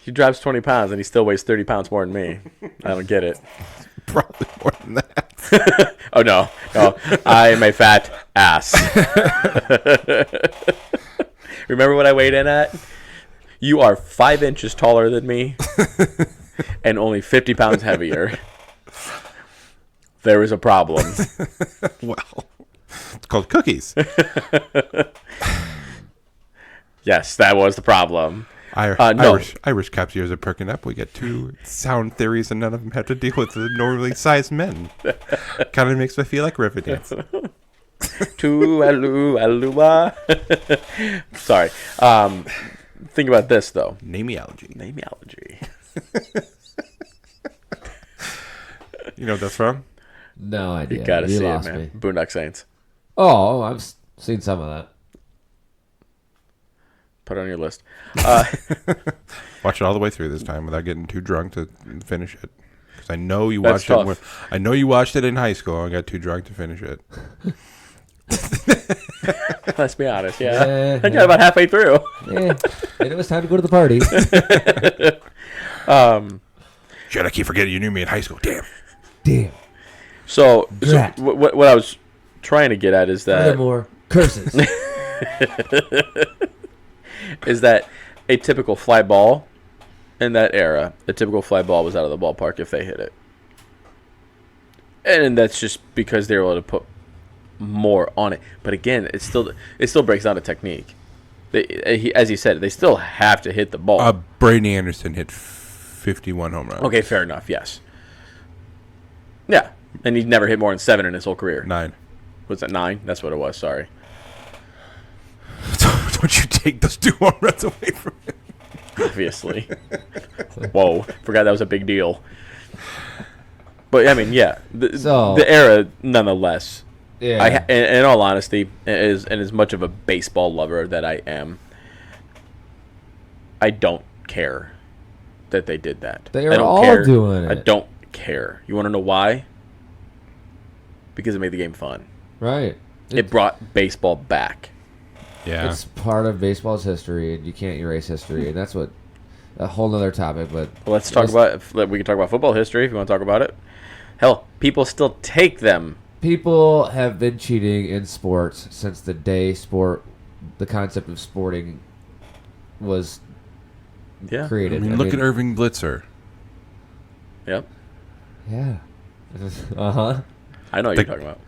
He drops 20 pounds and he still weighs 30 pounds more than me. I don't get it. Probably more than that. Oh, no. I am a fat ass. Remember what I weighed in at? You are 5 inches taller than me and only 50 pounds heavier. There is a problem. Well, it's called cookies. Yes, that was the problem. No. Irish Caps years are perking up. We get 2 sound theories, and none of them have to deal with the normally sized men. Kind of makes me feel like Riverdance. Alua. Sorry. Think about this though. Nameology. You know what that's from? No idea. You gotta see it, lost man. me. Boondock Saints. Oh, I've seen some of that. Put it on your list. Watch it all the way through this time without getting too drunk to finish it. Because I know you watched tough. it. I know you watched it in high school and got too drunk to finish it. Let's be honest. Yeah. I got about halfway through. Yeah. And it was time to go to the party. Shit, I keep forgetting you knew me in high school. Damn. So what I was trying to get at is that Furthermore, curses. is that a typical fly ball in that era, a typical fly ball was out of the ballpark if they hit it. And that's just because they were able to put more on it. But again, it still breaks down to technique. As he said, they still have to hit the ball. Brady Anderson hit 51 home runs. Okay, fair enough, yes. Yeah, and he's never hit more than 7 in his whole career. 9. Was it 9? That's what it was, sorry. Don't you take those 2 home runs away from him. Obviously. Whoa, forgot that was a big deal. But, I mean, yeah, the era, nonetheless. Yeah. In all honesty, and as much of a baseball lover that I am, I don't care that they did that. They are all doing it. I don't care. You want to know why? Because it made the game fun. Right. It brought baseball back. Yeah. It's part of baseball's history, and you can't erase history, and that's what a whole nother topic. But let's talk about. We can talk about football history if you want to talk about it. Hell, people still take them. People have been cheating in sports since the day the concept of sporting was created. I mean, look at Irving Blitzer. Yep. Yeah. Uh-huh. I know what you're talking about.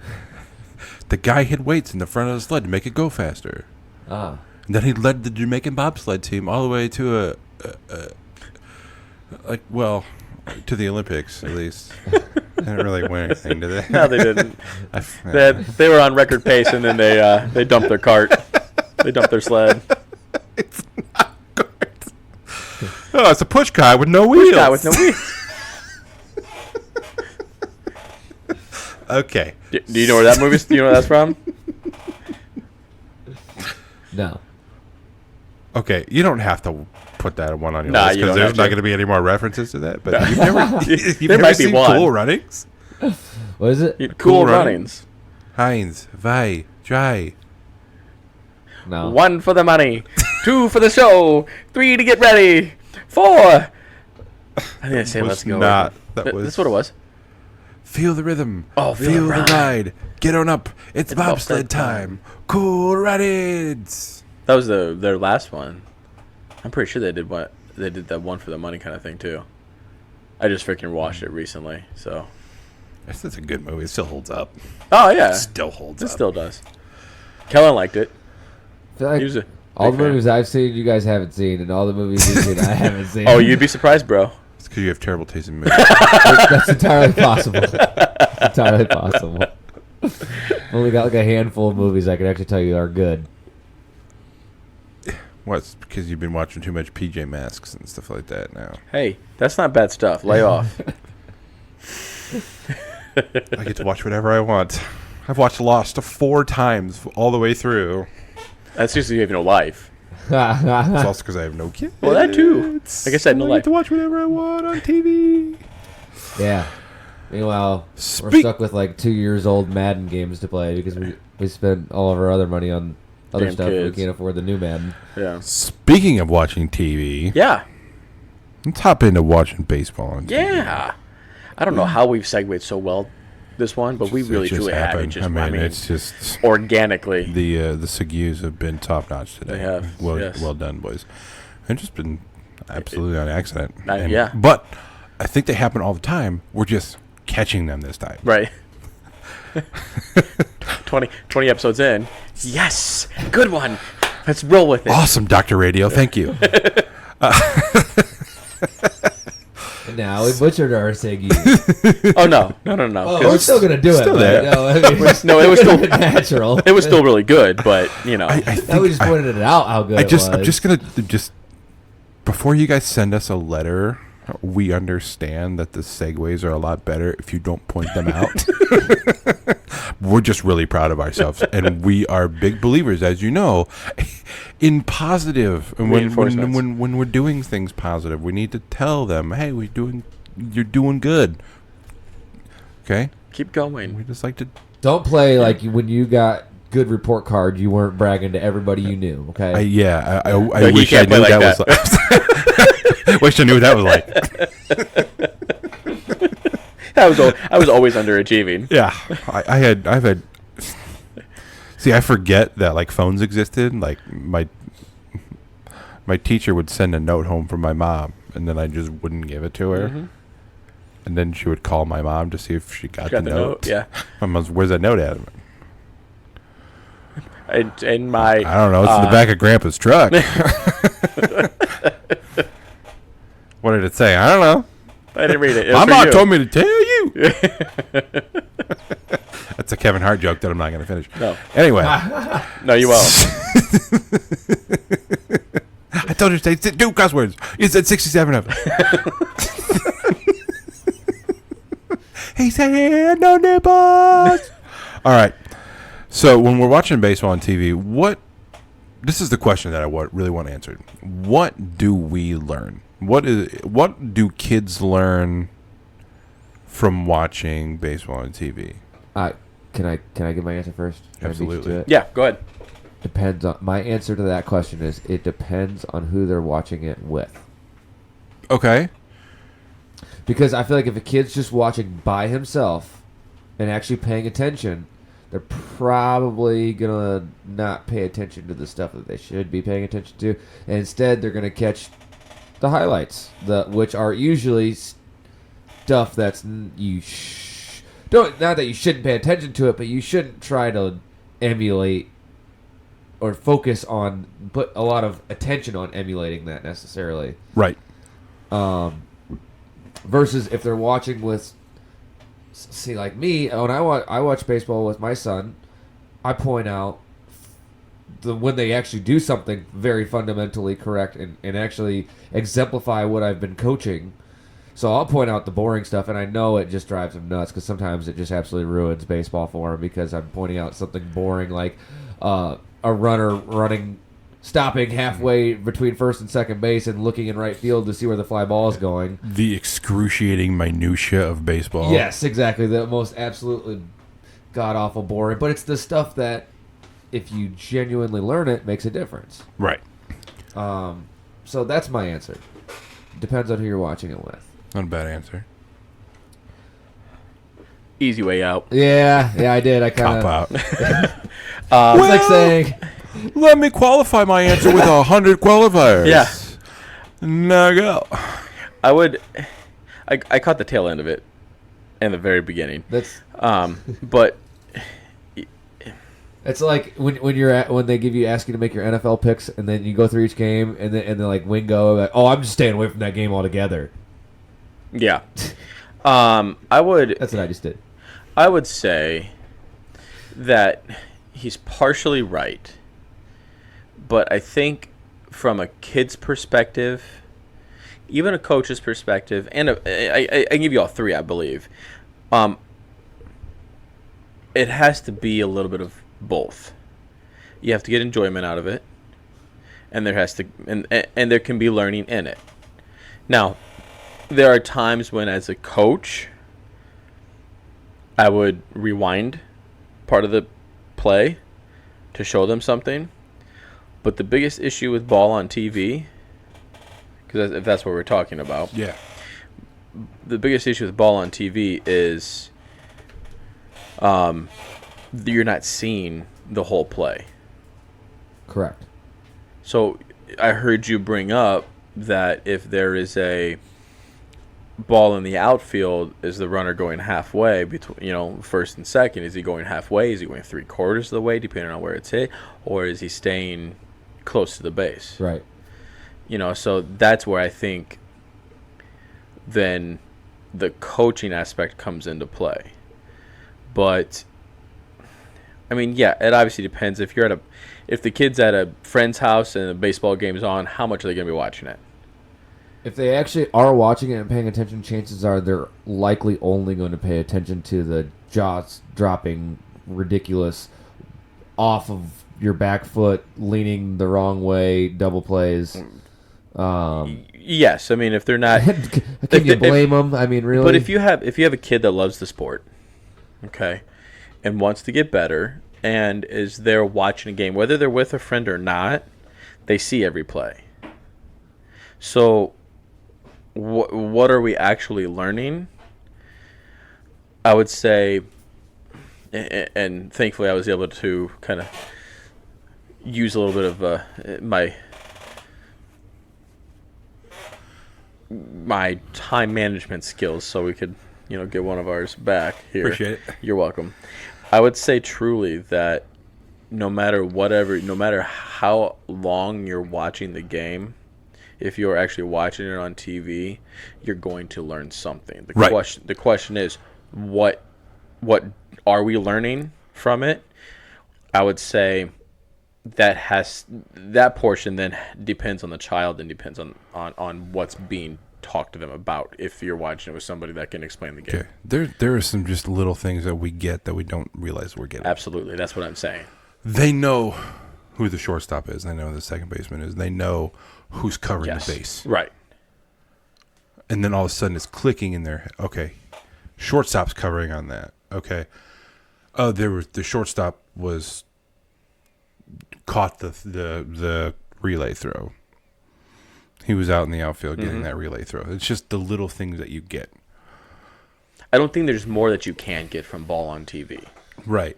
The guy had weights in the front of the sled to make it go faster. Ah. And then he led the Jamaican bobsled team all the way to to the Olympics, at least. They didn't really win anything, did they? No, they didn't. They were on record pace, and then they dumped their cart. They dumped their sled. It's not good. Oh, it's a push car with no wheels. Guy with no wheels. Okay. Do you know where that movie? Do you know where that's from? No. Okay, you don't have to put that one on your Nah, list you because don't there's have not to. going to be any more references to that. But No. you've never, you've There never might be seen one. Cool Runnings? What is it? Cool Runnings. Heinz, Vai, Dry. No. 1 for the money, 2 for the show, 3 to get ready, 4. I didn't say Was let's go. not. That was. That's what it was. Feel the rhythm. Oh, feel the the ride. Get on up. It's bobsled bobsled time. Cool Runnings. That was their last one. I'm pretty sure they did that 1 for the money kind of thing too. I just freaking watched it recently, so. This is a good movie. It still holds up. Oh yeah, Still holds it up. still does. Kellen liked it. I feel like He was a all big the fan. movies I've seen, you guys haven't seen, and all the movies you've seen, I haven't seen. Oh, you'd be surprised, bro. It's because you have terrible taste in movies. That's entirely possible. Entirely possible. Only got like a handful of movies I can actually tell you are good. Well, it's because you've been watching too much PJ Masks and stuff like that now. Hey, that's not bad stuff. Lay off. I get to watch whatever I want. I've watched Lost 4 times all the way through. That's just you have no life. It's also because I have no kids. Well, that too. Like I said, no I life. get to watch whatever I want on TV. Yeah. Meanwhile, we're Speak- stuck with like 2 years old Madden games to play because we spent all of our other money on other Damn stuff. kids. We can't afford the new Madden. Yeah. Speaking of watching TV, Yeah. let's hop into watching baseball on TV. Yeah. I don't know how we've segued so well this one, but we It really just truly have. It happened. just, I mean, it's just organically. the Segues have been top notch today. They have, Well, yes. well done, boys. It's just been absolutely on accident. Yeah. But I think they happen all the time. We're just catching them this time. Right. 20 episodes in. Yes. Good one. Let's roll with it. Awesome, Dr. Radio. Thank you. And now we butchered our Segi. Oh, no. No. Oh, 'Cause we're still gonna do it. still but, there. No, I mean, No, it was still- natural. it was still really good, but, you know. I Now we think just pointed it out how good I'm it was. just gonna before you guys send us a letter, we understand that the segues are a lot better if you don't point them out. We're just really proud of ourselves, and we are big believers, as you know, in positive. And Reinforcements. when we're doing things positive, we need to tell them, "Hey, you're doing good." Okay, Keep going. we just like to. Don't play like when you got good report card, you weren't bragging to everybody you knew. Okay. I No, you wish I can't play knew like that was like. Wish I knew what that was like. I was always underachieving. Yeah, I've had. See, I forget that like phones existed. Like my teacher would send a note home from my mom, and then I just wouldn't give it to her. Mhm. And then she would call my mom to see if she got, Got the the note. note. Yeah. My mom's, where's that note at? In my. I don't know. It's in the back of Grandpa's truck. What did it say? I don't know. I didn't read it. It was My for mom you. told me to tell you. That's a Kevin Hart joke that I'm not going to finish. No. Anyway. No, you won't. I told you to say 2 cuss words. You said 67 of them. He said no nipples. All right. So when we're watching baseball on TV, this is the question that I really want answered. What do we learn? What do kids learn from watching baseball on TV? Can I give my answer first? Can I beat you Absolutely. to it? Yeah, go ahead. Depends on my answer to that question is it depends on who they're watching it with. Okay. Because I feel like if a kid's just watching by himself and actually paying attention, they're probably gonna not pay attention to the stuff that they should be paying attention to, and instead they're gonna catch the highlights, which are usually stuff that's not that you shouldn't pay attention to it, but you shouldn't try to emulate or focus on, put a lot of attention on emulating that necessarily. Right. Versus if they're watching with, see, like me, when I watch baseball with my son, I point out when they actually do something very fundamentally correct and actually exemplify what I've been coaching. So I'll point out the boring stuff, and I know it just drives him nuts because sometimes it just absolutely ruins baseball for him because I'm pointing out something boring like a runner stopping halfway between first and second base and looking in right field to see where the fly ball is going. The excruciating minutia of baseball. Yes, exactly. The most absolutely god-awful boring. But it's the stuff that, if you genuinely learn it, makes a difference. Right. So that's my answer. Depends on who you're watching it with. Not a bad answer. Easy way out. Yeah, I did. I kind Cop of... out. It's like saying... Let me qualify my answer with 100 qualifiers. Yeah. Now go. I caught the tail end of it in the very beginning. That's... But It's like when they give you ask you to make your NFL picks and then you go through each game and then like Wingo like, oh, I'm just staying away from that game altogether. yeah. I would That's what I just did. I would say that he's partially right. But I think from a kid's perspective, even a coach's perspective, and I give you all three, I believe, it has to be a little bit of both. You have to get enjoyment out of it, and there has to and there can be learning in it. Now, there are times when, as a coach, I would rewind part of the play to show them something. But the biggest issue with ball on TV, because if that's what we're talking about, Yeah. the biggest issue with ball on TV is you're not seeing the whole play. Correct. So I heard you bring up that if there is a ball in the outfield, is the runner going halfway between, first and second? Is he going halfway? Is he going 3/4 of the way, depending on where it's hit, or is he staying close to the base? Right. So that's where I think then the coaching aspect comes into play. But I mean, yeah, it obviously depends. If the kid's at a friend's house and the baseball game's on, how much are they going to be watching it? If they actually are watching it and paying attention, chances are they're likely only going to pay attention to the jaws dropping ridiculous off of your back foot, leaning the wrong way, double plays. Yes, I mean, if they're not, can you blame them? I mean, really. But if you have a kid that loves the sport, okay, and wants to get better, and is there watching a game, whether they're with a friend or not, they see every play. So, what are we actually learning? I would say, and thankfully I was able to kind of use a little bit of my time management skills so we could, get one of ours back here. Appreciate it. You're welcome. I would say truly that no matter how long you're watching the game, if you're actually watching it on TV, you're going to learn something. The question is, what are we learning from it? I would say that portion then depends on the child and depends on what's being talked to them about. If you're watching it with somebody that can explain the game. Okay. There are some just little things that we get that we don't realize we're getting. Absolutely, that's what I'm saying. They know who the shortstop is. They know who the second baseman is. They know who's covering the base. Right. And then all of a sudden it's clicking in their head. Okay, shortstop's covering on that. Okay. Oh, the shortstop was caught the relay throw. He was out in the outfield getting that relay throw. It's just the little things that you get. I don't think there's more that you can get from ball on TV. Right.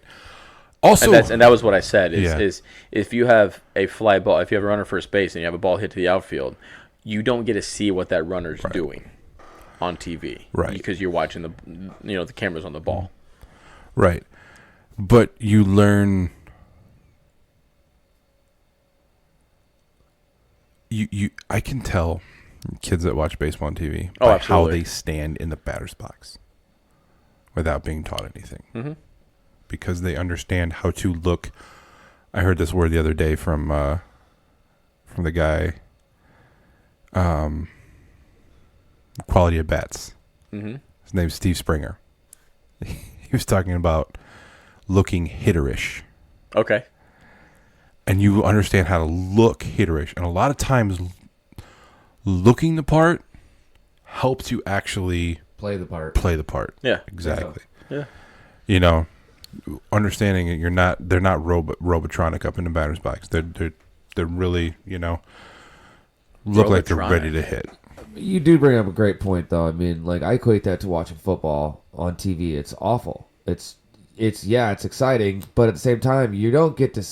Also, and that was what I said is if you have a fly ball, if you have a runner first base and you have a ball hit to the outfield, you don't get to see what that runner's doing on TV, right? Because you're watching the cameras on the ball. Right. But you learn I can tell kids that watch baseball on TV Oh, by how absolutely. they stand in the batter's box without being taught anything. Mm-hmm. Because they understand how to look. I heard this word the other day from the guy Quality of Bats. Mm-hmm. His name's Steve Springer. He was talking about looking hitterish. Okay. And you understand how to look hitterish. And a lot of times looking the part helps you actually Play the part. play the part. Yeah. Exactly. Yeah. You know, understanding that they're not robotronic up in the batter's box. They're really, you know, look like they're Robotronic. ready to hit. You do bring up a great point, though. I mean, like, I equate that to watching football on TV. It's awful. It's exciting, but at the same time, you don't get to.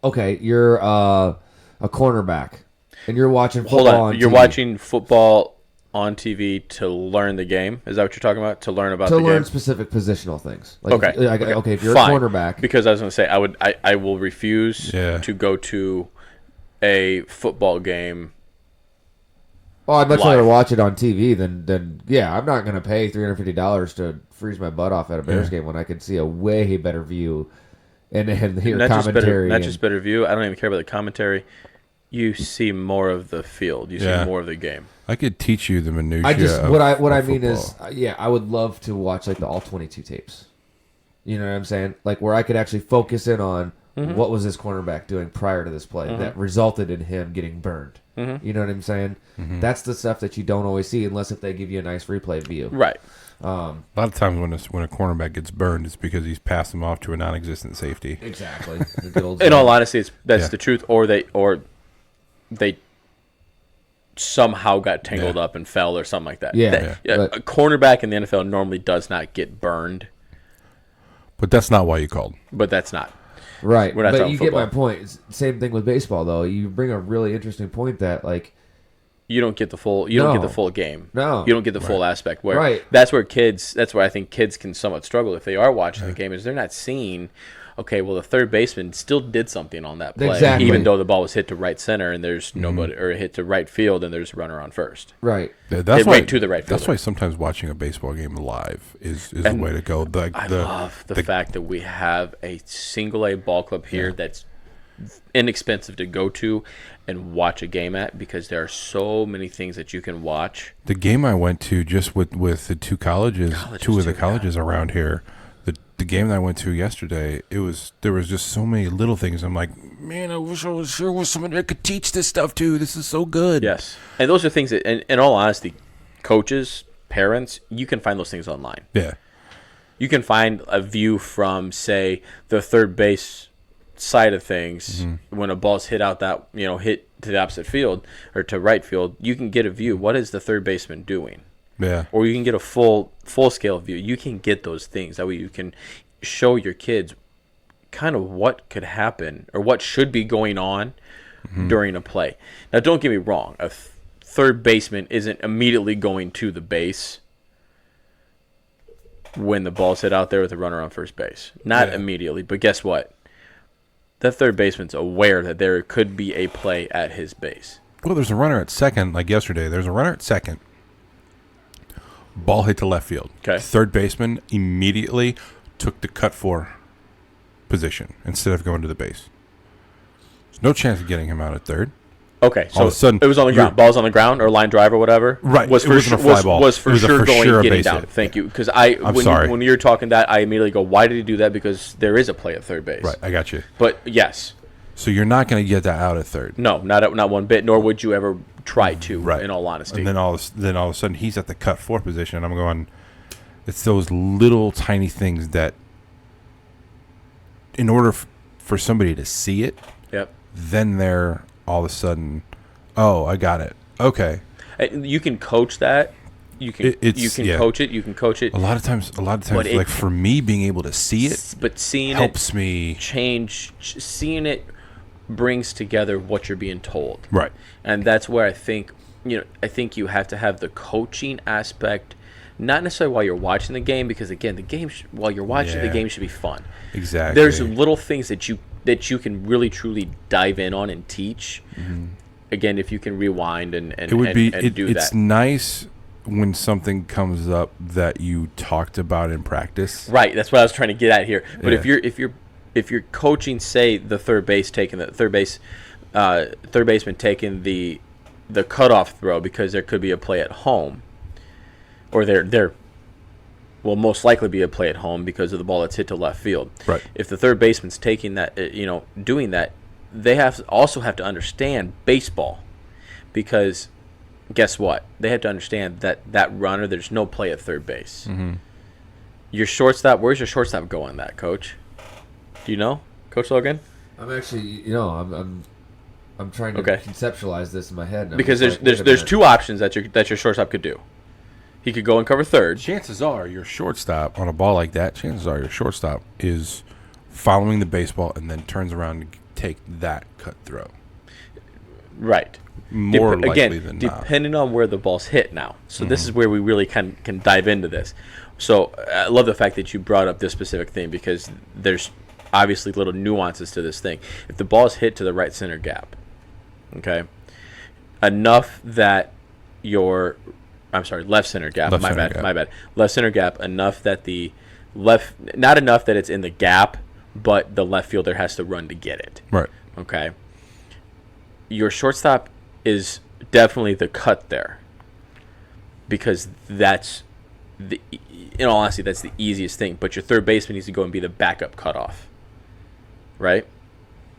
Okay, you're a cornerback, and you're watching football Hold on. You're TV. watching football on TV to learn the game. Is that what you're talking about? To learn about to the learn game? specific positional things. Like Okay. okay, if you're Fine. a cornerback, Because I was going to say I will refuse Yeah. to go to a football game. oh, I'd much live. rather watch it on TV than yeah. I'm not going to pay $350 to freeze my butt off at a Bears game when I can see a way better view and hear Not commentary. just better view. I don't even care about the commentary. You see more of the field. You Yeah. see more of the game. I could teach you the minutiae. I just of, what I of mean is football. yeah, I would love to watch like the all 22 tapes. You know what I'm saying? Like where I could actually focus in on what was this cornerback doing prior to this play that resulted in him getting burned. You know what I'm saying? That's the stuff that you don't always see unless if they give you a nice replay view. Right. A lot of times when a cornerback gets burned, it's because he's passed him off to a non-existent safety. Exactly. The good old In all honesty, that's Yeah. the truth. Or they somehow got tangled Yeah. up and fell or something like that. Yeah. A cornerback in the NFL normally does not get burned, But that's not why you called. but that's not. Right. We're not But talking you get my football. point. It's same thing with baseball though. You bring a really interesting point that like You don't get the full. You don't get No. the full game. No. You don't get the full aspect. Where Right. That's where kids. That's where I think kids can somewhat struggle if they are watching the game. Is they're not seeing. Okay, well, the third baseman still did something on that play, Exactly. even though the ball was hit to right center and there's nobody, or hit to right field and there's a runner on first. right. Yeah, that's They why. went to the right That's fielder. why sometimes watching a baseball game live is the And way to go. I love the fact that we have a single A ball club here that's inexpensive to go to and watch a game at because there are so many things that you can watch. The game I went to just with the two colleges, two of the too, colleges around here. The game that I went to yesterday, there was just so many little things. I'm like, man, I wish I was sure was somebody that could teach this stuff too. This is so good. Yes. And those are things that, in all honesty, coaches, parents, you can find those things online. Yeah. You can find a view from, say, the third base side of things when a ball's hit out that, hit to the opposite field or to right field. You can get a view. What is the third baseman doing? Yeah. Or you can get a full scale view. You can get those things. That way you can show your kids kind of what could happen or what should be going on during a play. Now, don't get me wrong. A third baseman isn't immediately going to the base when the ball's hit out there with a runner on first base. Not Yeah. immediately, but guess what? The third baseman's aware that there could be a play at his base. Well, there's a runner at second, like yesterday. There's a runner at second. Ball hit to left field. Okay. Third baseman immediately took the cut for position instead of going to the base. There's no chance of getting him out at third. Okay, so All of a sudden, it was on the ground. you're- Ball's on the ground or line drive or whatever. Right, Was it for wasn't sure a fly ball. was for It was a sure for going sure a getting base down. hit. Thank you, because I'm sorry. when you're talking that, I immediately go, why did he do that? Because there is a play at third base. Right, I got you. But yes, So you're not going to get that out at third. no, not one bit. Nor would you ever try to. Right. In all honesty. And then all of a sudden he's at the cut four position. I'm going, it's those little tiny things that in order for somebody to see it, Yep. then they're all of a sudden, oh, I got it. Okay. You can coach that. You can Yeah. coach it. You can coach it. A lot of times, But it- like for me, being able to see it But seeing helps it me. change, seeing it brings together what you're being told. Right. And that's where I think you have to have the coaching aspect not necessarily while you're watching the game, because again, the game while you're watching the Yeah. game should be fun. Exactly. There's little things that you can really truly dive in on and teach. Again, if you can rewind and it would be do it's that. nice when something comes up that you talked about in practice. Right, that's what I was trying to get at here. But Yeah. if you're coaching, say the third baseman taking the cutoff throw because there could be a play at home, or there will most likely be a play at home because of the ball that's hit to left field. Right. If the third baseman's taking that, doing that, they also have to understand baseball, because guess what? They have to understand that runner, there's no play at third base. Mm-hmm. Your shortstop, where's your shortstop going? That, Coach? Do you know, Coach Logan? I'm actually, I'm trying to Okay. conceptualize this in my head. and I'm Because just like, there's wait a minute. two options that your shortstop could do. He could go and cover third. Chances are your shortstop on a ball like that, chances are your shortstop is following the baseball and then turns around and take that cut throw. Right. More likely Again, than not. depending on where the ball's hit now. So this is where we really can dive into this. So I love the fact that you brought up this specific thing, because there's obviously little nuances to this thing. If the ball's hit to the right center gap, okay, enough that left center gap. Left My center bad. gap. My bad. Left center gap. Enough that not enough that it's in the gap, but the left fielder has to run to get it. Right. Okay. Your shortstop is definitely the cut there, because that's in all honesty, that's the easiest thing. But your third baseman needs to go and be the backup cutoff, right?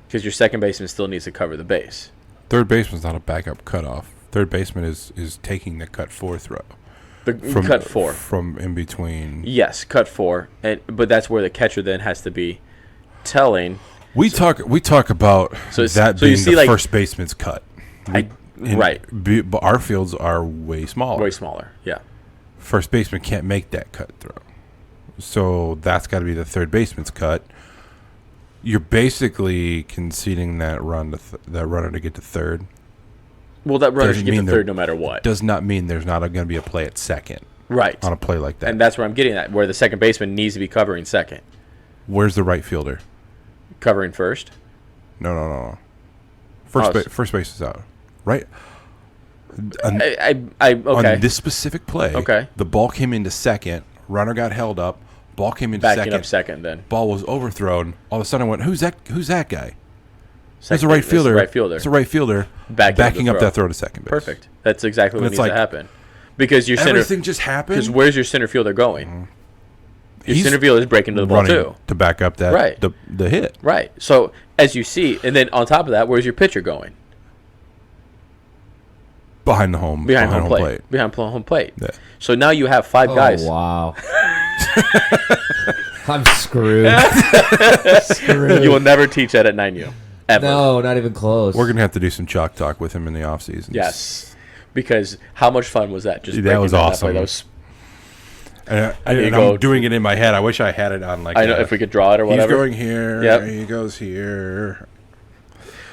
Because your second baseman still needs to cover the base. Third baseman's not a backup cutoff. Third baseman is taking the cut four throw. Cut four. From in between. Yes, cut four. But that's where the catcher then has to be telling. We talk about So that you being see, the like- first baseman's cut. Right. But our fields are way smaller. Way smaller. Yeah. First baseman can't make that cut throw. So that's got to be the third baseman's cut. You're basically conceding that that runner to get to third. Well, that runner Doesn't should get mean to they're- third no matter what. Does not mean there's not going to be a play at second Right. on a play like that. And that's where I'm getting at, where the second baseman needs to be covering second. Where's the right fielder? Covering first. No. Oh, First base is out. Right. Okay. On this specific play, Okay. the ball came into second. Runner got held up. Ball came into Backing second. up second then. Ball was overthrown. All of a sudden, I went, "Who's that? Who's that guy?" There's a Second- right that's the fielder. Right fielder. It's a right fielder Backing up the up that throw to second base. Perfect. That's exactly what And needs it's to like- happen. Because your center. Everything just happened. Because where's your center fielder going? Your He's center fielder is breaking to the ball running too. to back up that Right. the hit Right. So as you see, and then on top of that, where's your pitcher going? behind the home Behind home plate. Behind home plate. Yeah. So now you have five guys. Oh, wow. I'm screwed. Screwed. You will never teach that at 9U. Ever. No, not even close. We're gonna have to do some chalk talk with him in the off season. Yes. Because how much fun was that? Just That breaking was down awesome. play. That was, And you go- I'm doing it in my head. I wish I had it on like. I know if we could draw it or He's whatever. going here. Yep. He goes here.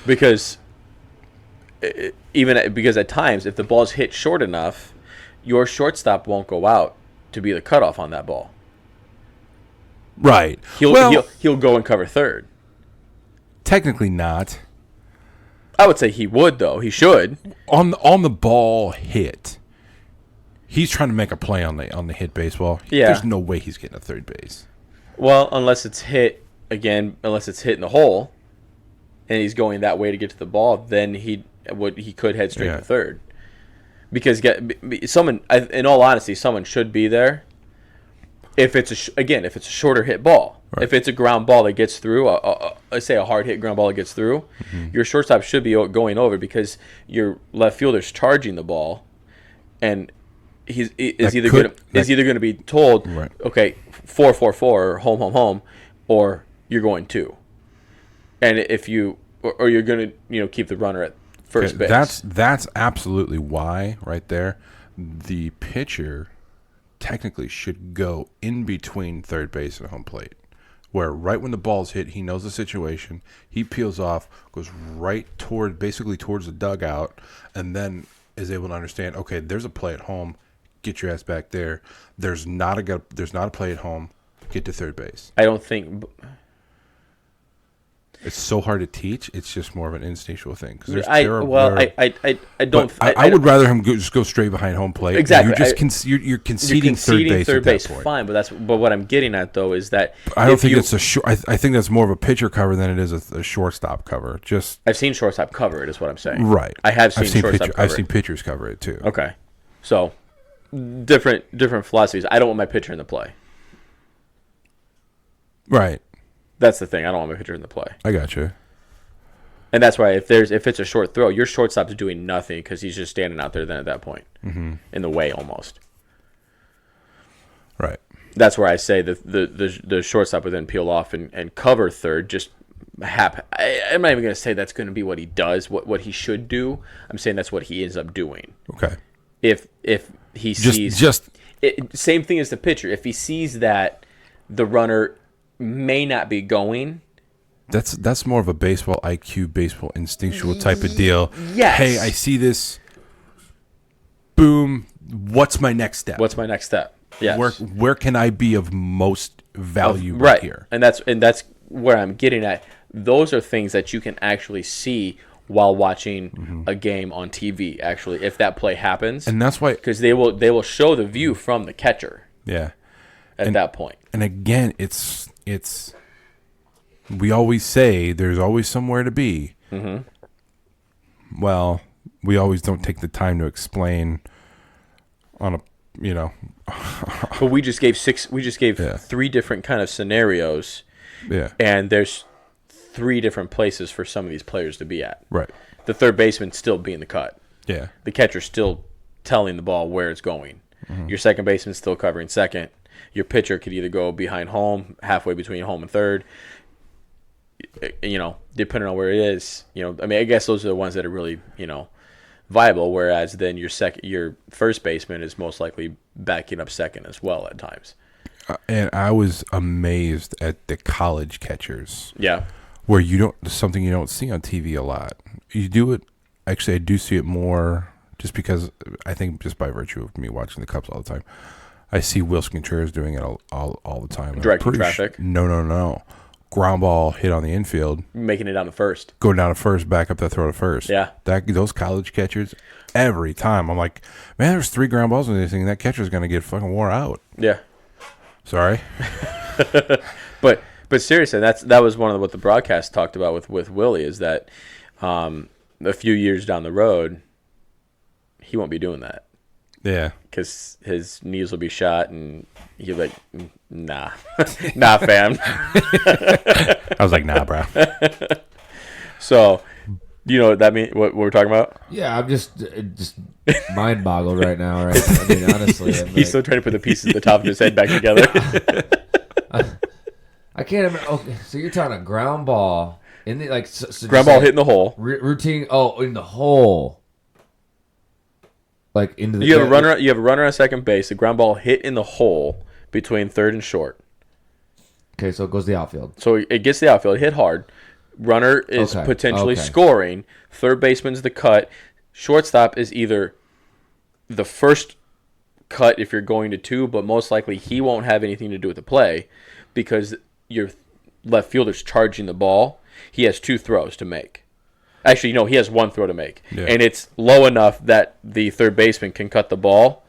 Because because at times, if the ball's hit short enough, your shortstop won't go out to be the cutoff on that ball. Right. He'll go and cover third. Technically not. I would say he would, though. He should. On the ball hit, he's trying to make a play on the hit baseball. Yeah. There's no way he's getting a third base. Well, unless it's hit in the hole, and he's going that way to get to the ball, then he could head straight Yeah. to third. Because in all honesty, someone should be there. If it's if it's a shorter hit ball, Right. if it's a ground ball that gets through, let's say a hard hit ground ball that gets through, your shortstop should be going over, because your left fielder's charging the ball, and is either going to be told, Right. okay, 4-4-4 or home, or you're going 2, and if you or you're going to keep the runner at first Okay, base. That's absolutely why right there the pitcher technically should go in between third base and home plate, where right when the ball's hit, he knows the situation, he peels off, goes right towards the dugout, and then is able to understand, okay, there's a play at home, get your ass back there. There's not a play at home. Get to third base. I don't think. It's so hard to teach. It's just more of an instinctual thing. I don't. I would rather him just go straight behind home plate. Exactly. You're conceding third base at that point. Fine, but what I'm getting at though is that I don't think it's a short. I think that's more of a pitcher cover than it is a shortstop cover. Just I've seen shortstop cover it is what I'm saying. Right. I have seen shortstop cover. I've seen pitchers cover it too. Okay, so different philosophies. I don't want my pitcher in the play. Right. That's the thing. I don't want my pitcher in the play. I got you. And that's why if it's a short throw, your shortstop's doing nothing because he's just standing out there then at that point in the way almost. Right. That's where I say the shortstop would then peel off and cover third. Just I'm not even going to say that's going to be what he does, what he should do. I'm saying that's what he ends up doing. Okay. If he sees same thing as the pitcher. If he sees that the runner may not be going. That's more of a baseball IQ, baseball instinctual type of deal. Yes. Hey, I see this. Boom. What's my next step? What's my next step? Yes. Where can I be of most value right here? And that's where I'm getting at. Those are things that you can actually see while watching a game on TV. Actually, if that play happens, And that's why, because they will show the view from the catcher yeah. at that point. And again, it's we always say there's always somewhere to be. Well, we always don't take the time to explain on a But we just gave three different kind of scenarios, yeah. and there's 3 different places for some of these players to be at. Right. The third baseman still being the cut. Yeah. The catcher's still telling the ball where it's going. Your second baseman's still covering second. Your pitcher could either go behind home, halfway between home and third. Depending on where it is. I mean, I guess those are the ones that are really, viable. Whereas then your first baseman is most likely backing up second as well at times. And I was amazed at the college catchers. Yeah. Where something you don't see on TV a lot. You do it. Actually, I do see it more just because I think just by virtue of me watching the Cubs all the time. I see Wilson Contreras doing it all the time. Directing traffic? No. Ground ball hit on the infield. Making it down to first. Going down to first, back up that throw to first. Yeah. Those college catchers, every time. I'm like, man, there's 3 ground balls in this thing. That catcher's going to get fucking wore out. Yeah. Sorry. But seriously, that was one of what the broadcast talked about with Willie is that a few years down the road, he won't be doing that. Yeah. Because his knees will be shot and he'll be like, nah. Nah, fam. I was like, nah, bro. So, you know what that mean? What we're talking about? Yeah, I'm just mind boggled right now. Right? I mean, honestly, he's still trying to put the pieces at the top of his head back together. I can't imagine. Okay, so you're talking a ground ball in the ground ball hitting the hole. Routine. Oh, in the hole. Like into the. You have a runner on second base. The ground ball hit in the hole between third and short. Okay, so it goes to the outfield. So it gets the outfield. It hit hard. Runner is potentially scoring. Third baseman's the cut. Shortstop is either the first cut if you're going to 2, but most likely he won't have anything to do with the play because your left fielder's charging the ball. He has 2 throws to make. Actually, no, he has 1 throw to make. Yeah. And it's low enough that the third baseman can cut the ball,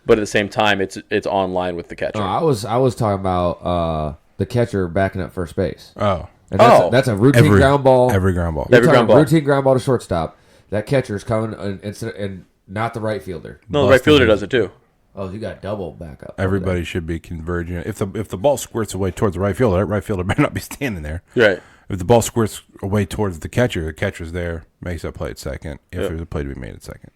but at the same time, it's on line with the catcher. I was talking about the catcher backing up first base. Oh. And that's a routine ground ball. Every ground ball. Routine ground ball to shortstop. That catcher's coming and not the right fielder. No, the right fielder does it too. Oh, you got double backup. Everybody should be converging. If the ball squirts away towards the right fielder, that right fielder better not be standing there. Right. If the ball squirts away towards the catcher's there, makes that play at second. If there's a play to be made at second.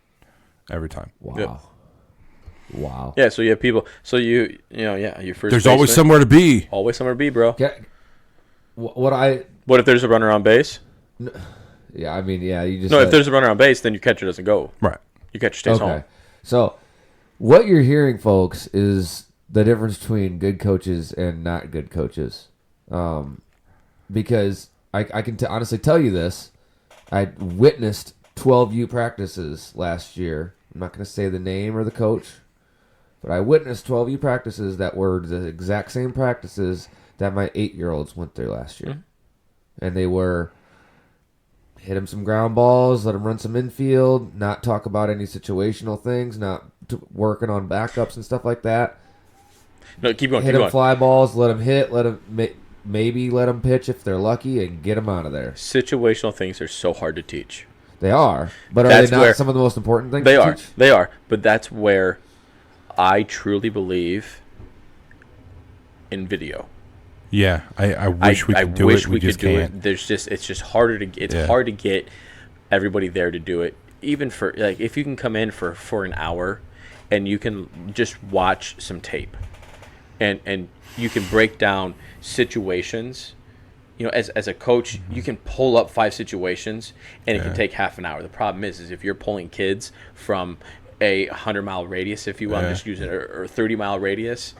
Every time. Wow. Yep. Wow. Yeah, so you have people. So your first. There's always somewhere to be. Always somewhere to be, bro. What if there's a runner on base? Yeah, I mean, yeah, you just. No, if there's a runner on base, then your catcher doesn't go. Right. Your catcher stays home. So, what you're hearing, folks, is the difference between good coaches and not good coaches. Because I can honestly tell you this. I witnessed 12U practices last year. I'm not going to say the name or the coach, But I witnessed 12U practices that were the exact same practices that my 8-year-olds went through last year. And they were hit them some ground balls, let them run some infield, not talk about any situational things, not working on backups and stuff like that. No, keep going. Hit them fly balls, let them hit, maybe let them pitch if they're lucky, and get them out of there. Situational things are so hard to teach. They are, but are That's they not where- some of the most important things They to are. teach? They are. But that's where I truly believe in video. Yeah, I wish we could do it. We just can't. There's just it's just harder to it's Yeah. hard to get everybody there to do it. Even for like if you can come in for an hour and you can just watch some tape and you can break down situations. You know, as a coach, you can pull up 5 situations and it can take half an hour. The problem is if you're pulling kids from a 100-mile radius, if you want to just use it, or 30-mile radius,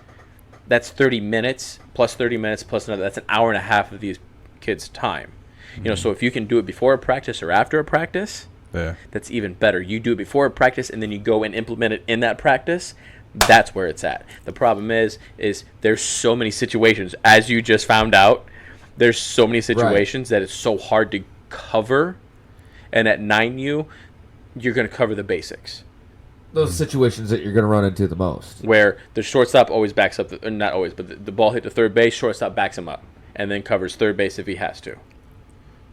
that's 30 minutes plus 30 minutes plus another. That's an hour and a half of these kids' time. You know, so if you can do it before a practice or after a practice, that's even better. You do it before a practice and then you go and implement it in that practice. That's where it's at. The problem is there's so many situations, as you just found out. There's so many situations that it's so hard to cover, and at 9U, you're going to cover the basics. Those situations that you're going to run into the most. Where the shortstop always backs up, not always, but the ball hit to third base, shortstop backs him up, and then covers third base if he has to.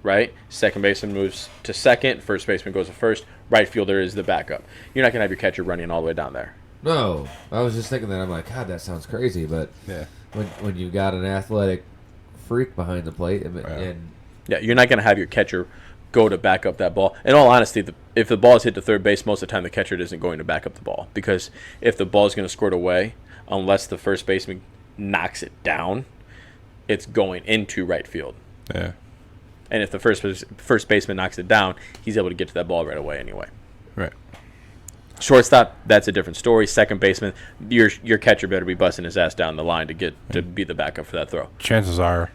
Right? Second baseman moves to second, first baseman goes to first, right fielder is the backup. You're not going to have your catcher running all the way down there. No, I was just thinking that. I'm like, God, that sounds crazy. But when you got an athletic freak behind the plate, and yeah, you're not going to have your catcher go to back up that ball. In all honesty, if the ball is hit to third base, most of the time the catcher isn't going to back up the ball, because if the ball is going to squirt away, unless the first baseman knocks it down, it's going into right field. Yeah. And if the first baseman knocks it down, he's able to get to that ball right away anyway. Right. Shortstop, that's a different story. Second baseman, your catcher better be busting his ass down the line to be the backup for that throw. Chances are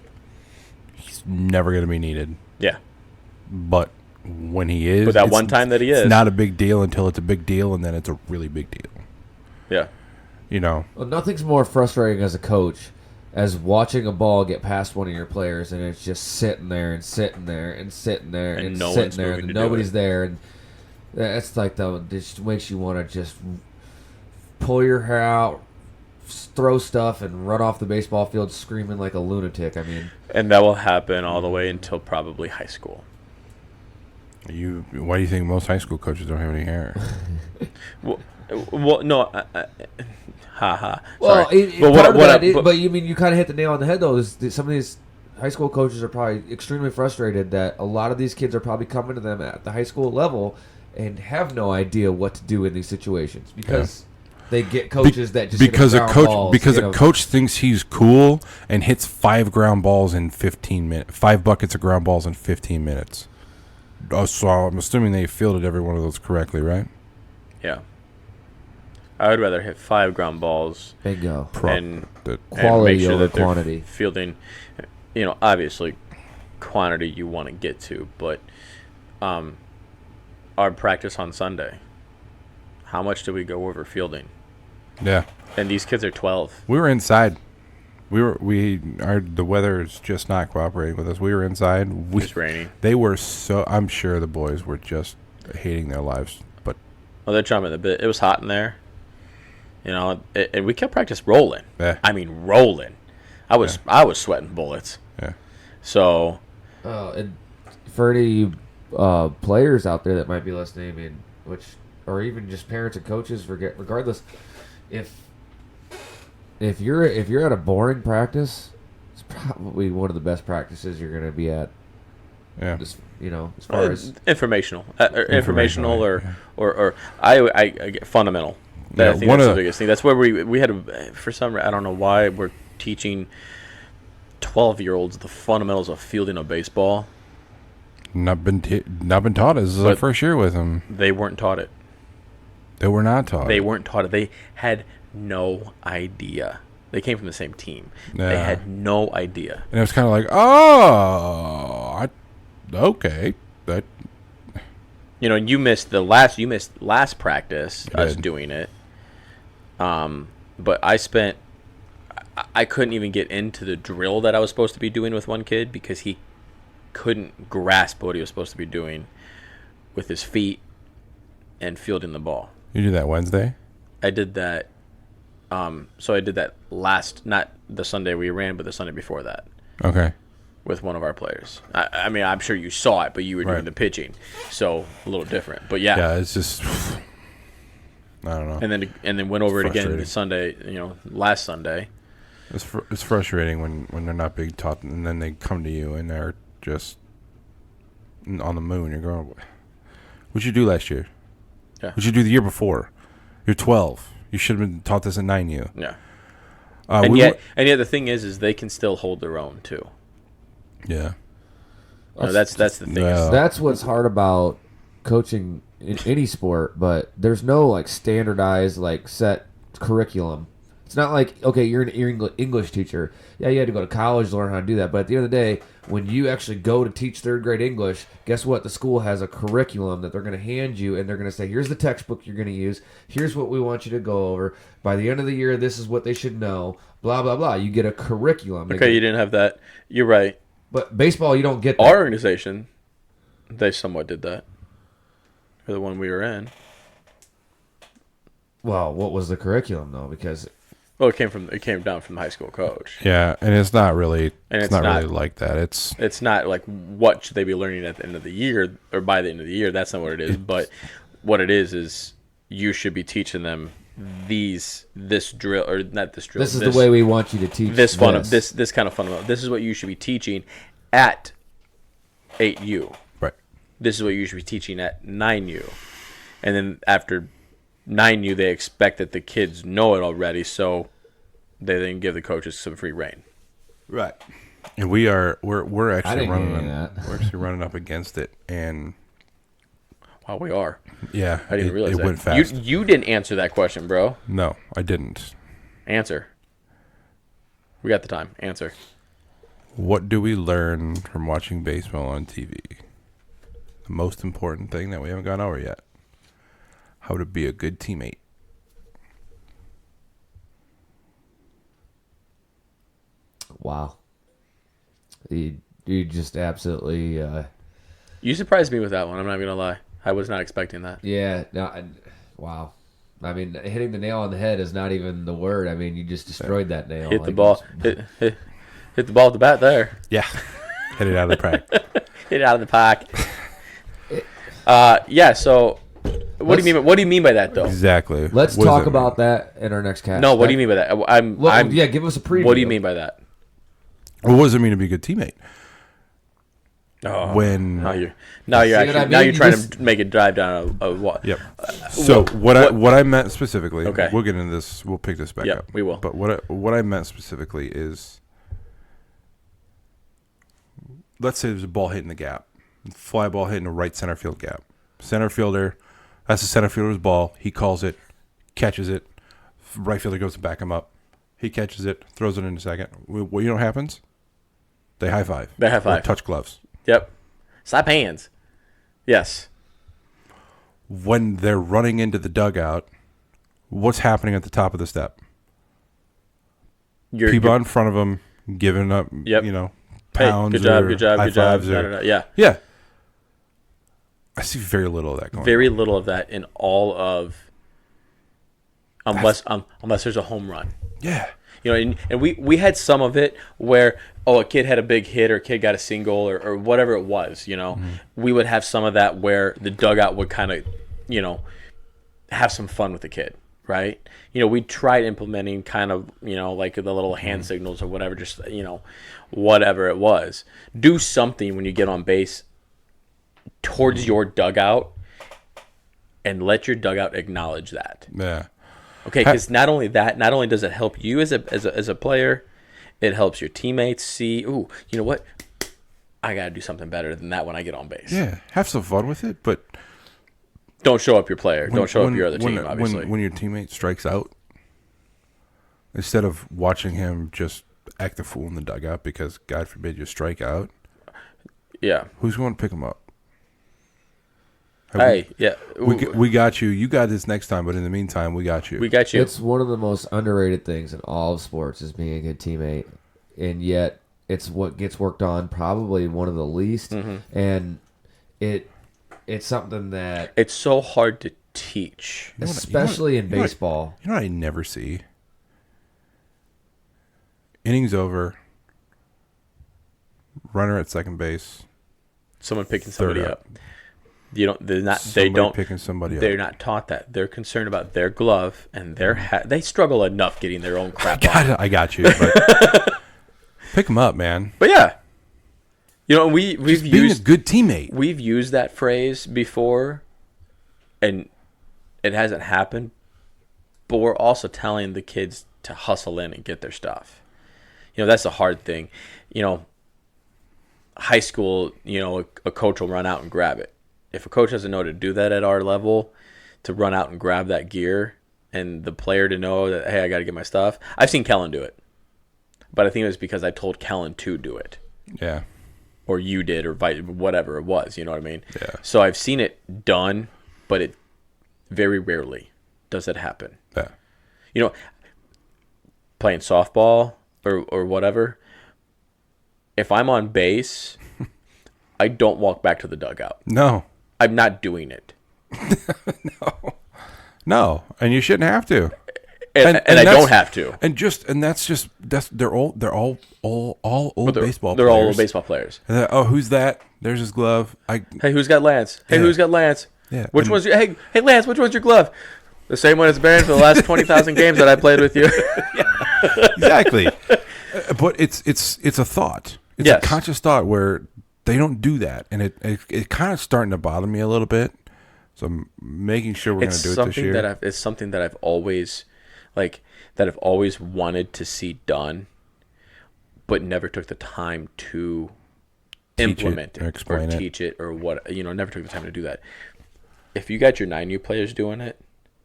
he's never going to be needed. Yeah. But when he is, But that one time that he is, it's not a big deal until it's a big deal, and then it's a really big deal. Yeah. You know. Well, nothing's more frustrating as a coach as watching a ball get past one of your players and it's just sitting there and sitting there and sitting there and no sitting one's there moving and to do nobody's it. there, and that's like it just makes you want to just pull your hair out, throw stuff, and run off the baseball field screaming like a lunatic. I mean, And that will happen all the way until probably high school. Why do you think most high school coaches don't have any hair? Well, no, ha. well, Sorry. but you mean you kind of hit the nail on the head though. Some of these high school coaches are probably extremely frustrated that a lot of these kids are probably coming to them at the high school level and have no idea what to do in these situations because they get coaches that just because hit a them coach ground balls, because you a know. coach thinks he's cool and hits 5 ground balls in 15 minutes, 5 buckets of ground balls in 15 minutes. Oh, so I'm assuming they fielded every one of those correctly, right? Yeah. I would rather hit 5 ground balls Bingo. and Quality make sure over that they're quantity. fielding. You know, obviously, quantity you want to get to, but our practice on Sunday, how much did we go over fielding? Yeah. And these kids are 12. We were inside. The weather is just not cooperating with us. We were inside. It's raining. They were I'm sure the boys were just hating their lives. But Well, they're jumping a bit. It was hot in there. You know, and we kept practice rolling. Yeah. I mean, rolling. I was sweating bullets. yeah. So, And for any players out there that might be listening, I mean, or even just parents and coaches, regardless, if you're at a boring practice, it's probably one of the best practices you're going to be at. Yeah. Just, you know, as far as informational, Informational, or I get fundamental. Yeah, I think that's the biggest thing. That's where we had for some I don't know why we're teaching 12-year-olds the fundamentals of fielding a baseball. Not been taught. This is our first year with them. They weren't taught it. They were not taught. They weren't taught it. They had no idea. They came from the same team. Yeah. They had no idea. And it was kind of like, okay. That You know, you missed last practice, us did. doing it. But I couldn't even get into the drill that I was supposed to be doing with one kid because he couldn't grasp what he was supposed to be doing with his feet and fielding the ball. You do that Wednesday? I did that. So I did that not the Sunday we ran, but the Sunday before that Okay. with one of our players. I mean, I'm sure you saw it, but you were doing Right. the pitching, so a little different. But yeah, Yeah, it's just I don't know. and then went over it again frustrating. the Sunday. Last Sunday. It's frustrating when they're not being taught, and then they come to you and they're just on the moon. You're going, what'd you do last year? Yeah. What'd you do the year before? You're 12. You should have been taught this at 9U. Yeah. Uh, And we yet, were- the thing is they can still hold their own too. yeah. That's the thing. Yeah. That's what's hard about coaching in any sport, but there's no like standardized like set curriculum. It's not like, okay, you're an English teacher. Yeah, you had to go to college to learn how to do that. But at the end of the day, when you actually go to teach third grade English, guess what? The school has a curriculum that they're going to hand you, and they're going to say, here's the textbook you're going to use. Here's what we want you to go over. By the end of the year, this is what they should know. Blah, blah, blah. You get a curriculum. Okay, you didn't have that. You're right. But baseball, you don't get that. Our organization, they somewhat did that. For the one we were in. Well, what was the curriculum, though? Because Well, it came down from the high school coach. Yeah, and it's not really And it's it's not not- really like that. It's not like what should they be learning at the end of the year or by the end of the year. That's not what it is. But what it is you should be teaching them this drill or not this drill. this is the way we want you to teach this kind of fundamental. This is what you should be teaching at 8U. right. This is what you should be teaching at 9U. And then after 9U, they expect that the kids know it already, so they then give the coaches some free reign. Right. And we're I actually didn't running hear any of that. we're actually running up against it, and Wow, we are. yeah, I didn't realize it that. went fast. You didn't answer that question, bro. No, I didn't. Answer. We got the time. Answer. What do we learn from watching baseball on TV? The most important thing that we haven't gone over yet. How to be a good teammate. wow, you just absolutely You surprised me with that one. I'm not gonna lie. I was not expecting that. yeah. No, wow. I mean, hitting the nail on the head is not even the word. I mean, you just destroyed that nail. Hit the Like, ball. Hit the ball at the bat there. Yeah. Hit it out of the park. Hit it out of the park. Yeah. So, what do you mean? What do you mean by that, though? Exactly. Let's What does talk that about that in our next cast. No. What do you mean by that? Well, yeah, give us a preview. What do you mean by that? mean? What does it mean to be a good teammate? Oh, When now you're See what actually I now mean? you're You trying just- to make it drive down a what? Yep. So what I meant specifically, Okay. we'll get into this. We'll pick this back Yep, up. we will. But what I meant specifically is, let's say there's a ball hitting the gap, fly ball hitting the right center field gap. Center fielder, that's the center fielder's ball. He calls it, catches it. Right fielder goes to back him up. He catches it, throws it in a second. What you know what happens? They high five. They high Or five. touch gloves. Yep. Slap hands. Yes. When they're running into the dugout, what's happening at the top of the step? People in front of them giving up, Yep. you know, Hey, pounds good job, or good job, high good job. fives Da, or- da, da. Yeah. Yeah. I see very little of that going Very on. little of that in all of, unless there's a home run. Yeah. You know, and we had some of it where, a kid had a big hit or a kid got a single or whatever it was, you know. We would have some of that where the dugout would kind of, you know, have some fun with the kid, right? You know, we tried implementing kind of, you know, like the little hand signals or whatever, just, you know, whatever it was. Do something when you get on base towards your dugout and let your dugout acknowledge that. Yeah. Okay, because not only does it help you as a player, it helps your teammates see, ooh, you know what? I got to do something better than that when I get on base. Yeah. Have some fun with it, but Don't show up your player. Don't show up your other team, when, obviously. When your teammate strikes out, instead of watching him just act a fool in the dugout because, God forbid, you strike out, Yeah. who's going to pick him up? Hey, yeah, we got you. You got this next time, but in the meantime, we got you. we got you. It's one of the most underrated things in all of sports is being a good teammate, and yet it's what gets worked on probably one of the least, and it's something that It's so hard to teach. especially in baseball. You know what I never see? Innings over. Runner at second base. Someone picking somebody Third up. You don't. They're not. Somebody They don't. picking somebody They're up. not taught that. They're concerned about their glove and their hat. They struggle enough getting their own crap on. I got you. But pick them up, man. But yeah, we've Just being used a good teammate. we've used that phrase before, and it hasn't happened. But we're also telling the kids to hustle in and get their stuff. That's the hard thing. High school, a coach will run out and grab it. If a coach doesn't know to do that at our level, to run out and grab that gear, and the player to know that, hey, I got to get my stuff. I've seen Kellen do it, but I think it was because I told Kellen to do it, Yeah. or you did, or whatever it was. You know what I mean? Yeah. So I've seen it done, but it very rarely does it happen. Yeah. Playing softball or whatever, if I'm on base, I don't walk back to the dugout. No. I'm not doing it. No. And you shouldn't have to. And I that's- don't have to. That's they're all old baseball They're players. all old baseball players. And oh, who's that? There's his glove. Hey, who's got Lance? Hey, Yeah. who's got Lance? Yeah, Which and- one's your hey Lance, which one's your glove? The same one it's been for the last 20,000 games that I played with you. Exactly. But it's a thought. It's Yes. a conscious thought where they don't do that, and it kind of starting to bother me a little bit. So I'm making sure we're going to do it this year. It's something that I've always that I've always wanted to see done, but never took the time to implement or it explain or it. teach it or what. Never took the time to do that. If you got your 9U players doing it,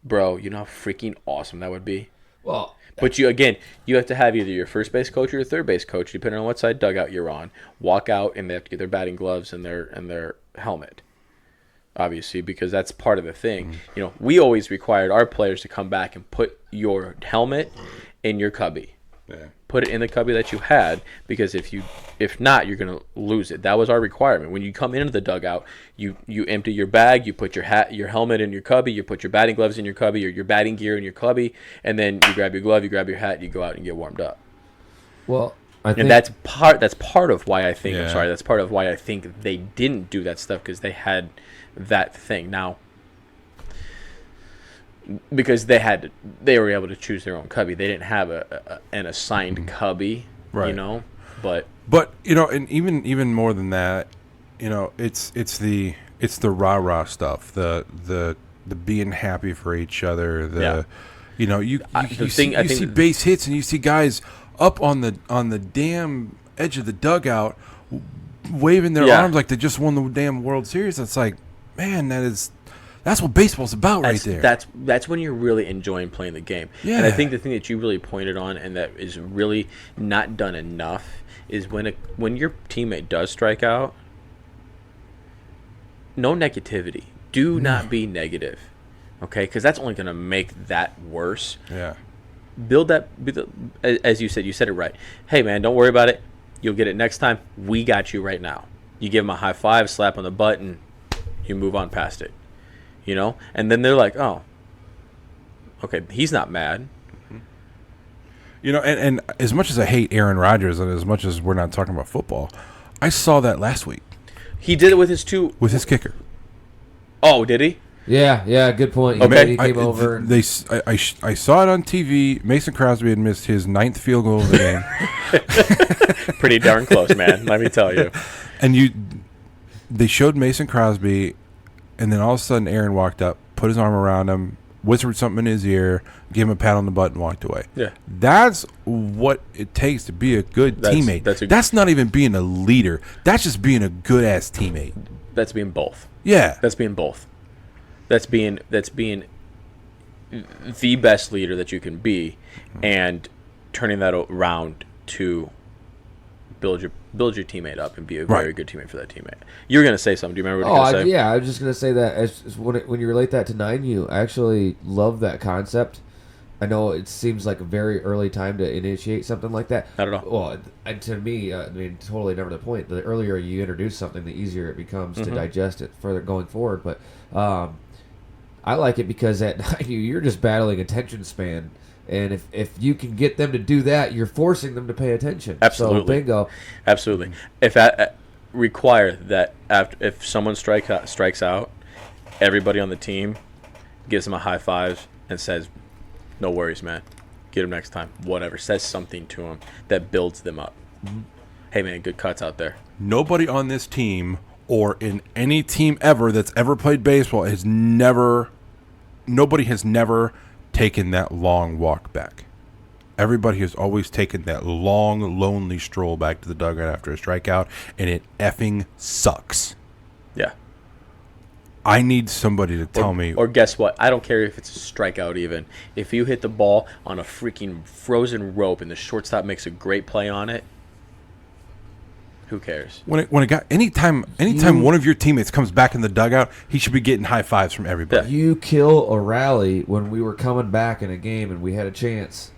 bro, you know how freaking awesome that would be. Well, But you have to have either your first base coach or your third base coach, depending on what side dugout you're on, walk out and they have to get their batting gloves and their helmet. Obviously, because that's part of the thing. We always required our players to come back and put your helmet in your cubby. Yeah. Put it in the cubby that you had, because if not, you're gonna lose it. That was our requirement. When you come into the dugout, you empty your bag, you put your helmet in your cubby, you put your batting gloves in your cubby, or your batting gear in your cubby, and then you grab your glove, you grab your hat, you go out and get warmed up. well, I think And that's part of why I think Yeah. that's part of why I think they didn't do that stuff, because they had that thing. Now, because they were able to choose their own cubby. They didn't have an assigned cubby, Right. But But and even more than that, it's the rah-rah stuff, the being happy for each other, Yeah. You the see, thing- I you think see that- base hits, and you see guys up on the damn edge of the dugout waving their Yeah. arms like they just won the damn World Series. It's like, man, that's what baseball's about right there. That's when you're really enjoying playing the game. And I Yeah. think the thing that you really pointed on, and that is really not done enough, is when your teammate does strike out, no negativity. Do not be negative, okay? Because that's only going to make that worse. Yeah. As you said it right. Hey, man, don't worry about it. You'll get it next time. We got you right now. You give them a high five, slap on the butt, and you move on past it. And then they're like, oh, okay, he's not mad. And as much as I hate Aaron Rodgers, and as much as we're not talking about football, I saw that last week He did it with his two. with his kicker. Oh, did he? yeah, good point. Okay. He came over. I saw it on TV. Mason Crosby had missed his 9th field goal of the game. Pretty darn close, man. Let me tell you. And they showed Mason Crosby, and then all of a sudden Aaron walked up, put his arm around him, whispered something in his ear, gave him a pat on the butt, and walked away. Yeah. That's what it takes to be a good teammate. That's not even being a leader. That's just being a good-ass teammate. That's being both. Yeah. That's being both. That's being the best leader that you can be, and turning that around to build your teammate up and be a Right. very good teammate for that teammate. You were gonna say something. Do you remember what Oh, you were gonna say? yeah. I was just gonna say that when you relate that to 9U, I actually love that concept. I know it seems like a very early time to initiate something like that. Not at all. Well, and to me, I mean, totally never the point. The earlier you introduce something, the easier it becomes to digest it further going forward. But I like it because at 9U, you're just battling attention span. And if you can get them to do that, you're forcing them to pay attention. Absolutely. So, bingo. Absolutely. If I require that if someone strikes out, everybody on the team gives them a high five and says, "No worries, man. Get him next time." Whatever. Says something to them that builds them up. Hey, man, good cuts out there. Nobody on this team or in any team ever that's ever played baseball nobody has never taken that long walk back. Everybody has always taken that long, lonely stroll back to the dugout after a strikeout, and it effing sucks. Yeah. I need somebody to tell me. Or guess what? I don't care if it's a strikeout even. If you hit the ball on a freaking frozen rope and the shortstop makes a great play on it, who cares? When a guy, anytime one of your teammates comes back in the dugout, he should be getting high fives from everybody. You kill a rally when we were coming back in a game and we had a chance.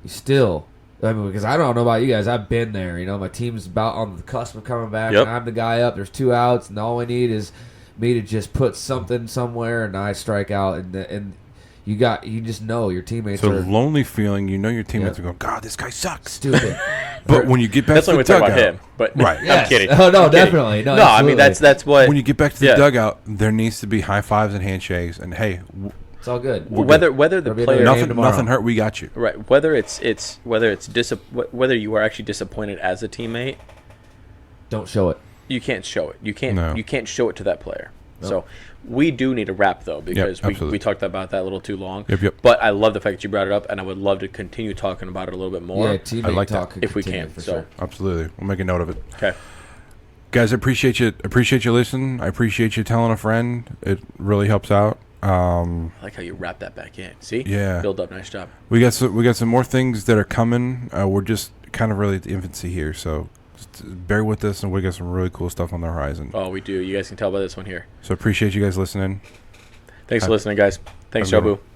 You still, I mean, because I don't know about you guys, I've been there. You know, my team's about on the cusp of coming back, Yep. and I'm the guy up. There's 2 outs, and all I need is me to just put something somewhere, and I strike out, and you just know your teammates It's a are lonely feeling. You know your teammates Yep. are going, God, this guy sucks. stupid. But when you get back That's to when the we talk dugout, about him. But Right. I'm Yes. kidding. Oh, no, I'm kidding. definitely. No, I mean absolutely. that's what. when you get back to the Yeah. dugout, there needs to be high fives and handshakes. And hey, It's all good. whether the There'll be player another game nothing tomorrow. hurt. We got you. right whether you are actually disappointed as a teammate, Don't show it. you can't show it. No. You can't show it to that player. Nope. So we do need a wrap though because absolutely. we talked about that a little too long. Yep. But I love the fact that you brought it up, and I would love to continue talking about it a little bit more. Yeah, teammate I like that. talk could If we continue can, for so. sure. Absolutely. We'll make a note of it. Okay. Guys, I appreciate you. Appreciate you listening. I appreciate you telling a friend. It really helps out. I like how you wrap that back in. See? Yeah. Build up. Nice job. We got some more things that are coming. We're just kind of really at the infancy here, so just bear with us, and we got some really cool stuff on the horizon. Oh, we do. You guys can tell by this one here. So appreciate you guys listening. Thanks for listening, guys. Thanks, Have a good Jobu. one.